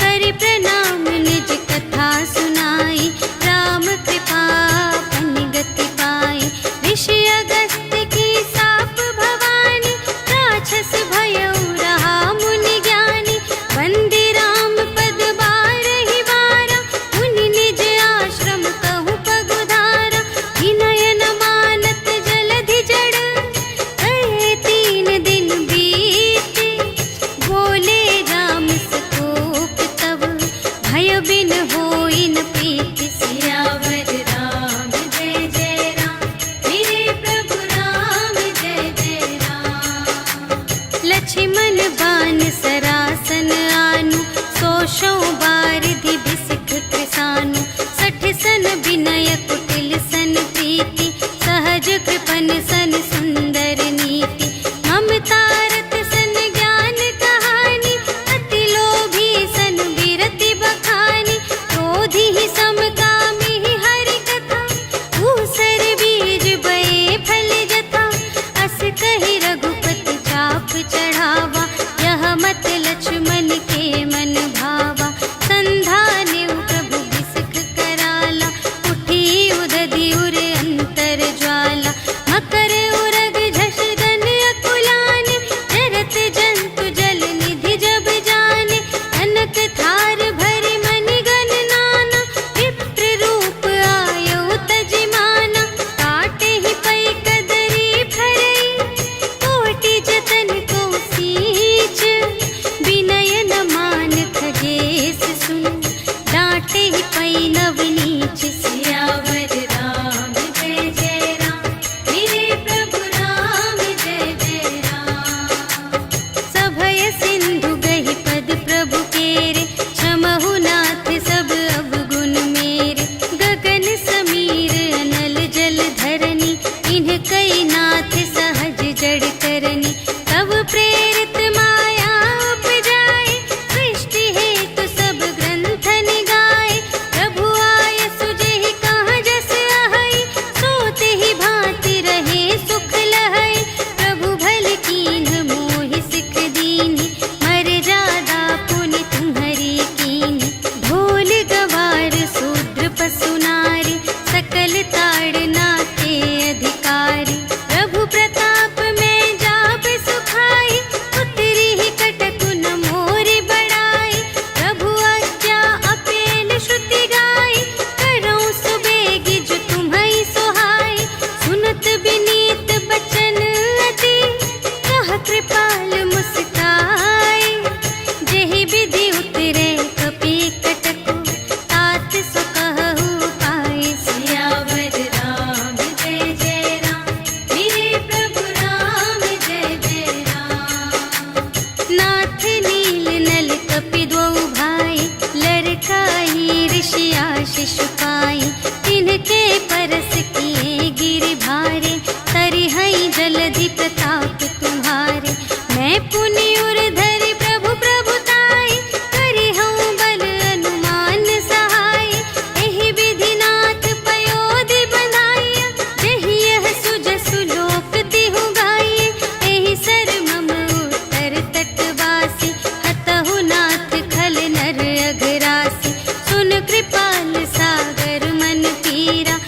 करि प्रणाम निज कथा सुनाई, राम कृपा पन गति पाई। ऋषि अगस्त्य की साप भवानी, राक्षस भयउ रहा मुनि ज्ञानी। वंदे राम पद बारहि बारा, मुनि निज आश्रम कहु पगुधारा। विनय न मानत जलधि जड़, कहे 3 दिन बीते। बोले राम सकोप तब, भय बिन होई न प्रीति। सियावर राम जय जय राम, मेरे प्रभु राम जय जय राम। लक्ष्मण बान सरासन आनु, सोशौ बारिधि बिसिख कृसानु। 60 सन विनय कुटिल सन प्रीति, सहज कृपन सन सुंदर नीति। ममता रत सन ज्ञान कहानी, अति लोभी सन विरति बखानी। क्रोधी ही समकामी ही हरि कथा, ऊसर बीज बये फल जथा। अस कहि रघुपति चाप चढ़ावा, यह मत लक्ष्मण के मन भावा। संधान्यु प्रभु बिसिख कराला, उठी उदधि उर अंतर ज्वाला। मकर उरग झष गन अकुलाने, जरत जंतु जल निधि जब जाने। कनक थार भरि मनि गण नाना, विप्र रूप आयउ तजिमाना। काटे ही पै कदरी फरई, कोटि जतन को सींच। विनय न मान खगेस सुन, डांटे ही पै नव नीच। सियावर राम जय जय राम, मेरे प्रभु राम जय जय राम। सभय सिंधु गहि पद प्रभु केरे, क्षमहु नाथ सब अवगुण मेरे। गगन समीर अनल जल धरनी, इन्ह कई नाथ सहज जड़ करनी। तब प्रेरित माया उपजाए, सृष्टि हेतु सब ग्रंथ निगाए। प्रभु आय सुजेहि कहाँ जस अहै, सोते ही भांति रहे सुख लहै। प्रभु भल कीन्ह मोहि सिख दीन्हि, मर्यादा पुनि तुम्हरी कीन्हि। ढोल गवार शूद्र पशु नारी, सकल ताड़ना के अधिकारी। प्रभु प्रताप में जाप सुखाई, उतरी ही कटकु न मोरि बड़ाई। प्रभु आज्ञा अपेल श्रुति गाई, करऊँ सुबेगी जो तुम्है सोहाई। सुनत विनीत बचन अति, कह कृपाल मुस्काई। जेहि विधि उतरे कपि कटकु, तात सो कहु पाई। सियावर राम जय जय राम, मेरे प्रभु राम जय जय राम। नाथ नील नल कपि द्वौ भाई, लरकाई ऋषि आशीष पाई। तिनके परस किए गिरि भारे, तरिहै जलधि प्रताप तुम्हारे। मैं पुनि उर धरि प्रभु प्रभुताई, करिहउँ बल अनुमान सहाय। एहि विधि नाथ पयोधि बंधाइया, जेहि यह सुजसु लोक तिहु गाइए। एहि सर मम उत्तर तटवासी, हतहु नाथ खल नर अघरासी। सुन कृपाल सागर मन पीरा,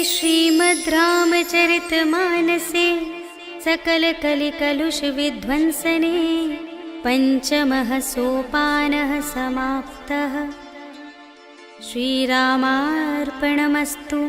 श्रीमद् रामचरितमानसे सकलकलिकलुषविध्वंसने पञ्चमः सोपानः समाप्तः। श्रीरामार्पणमस्तु।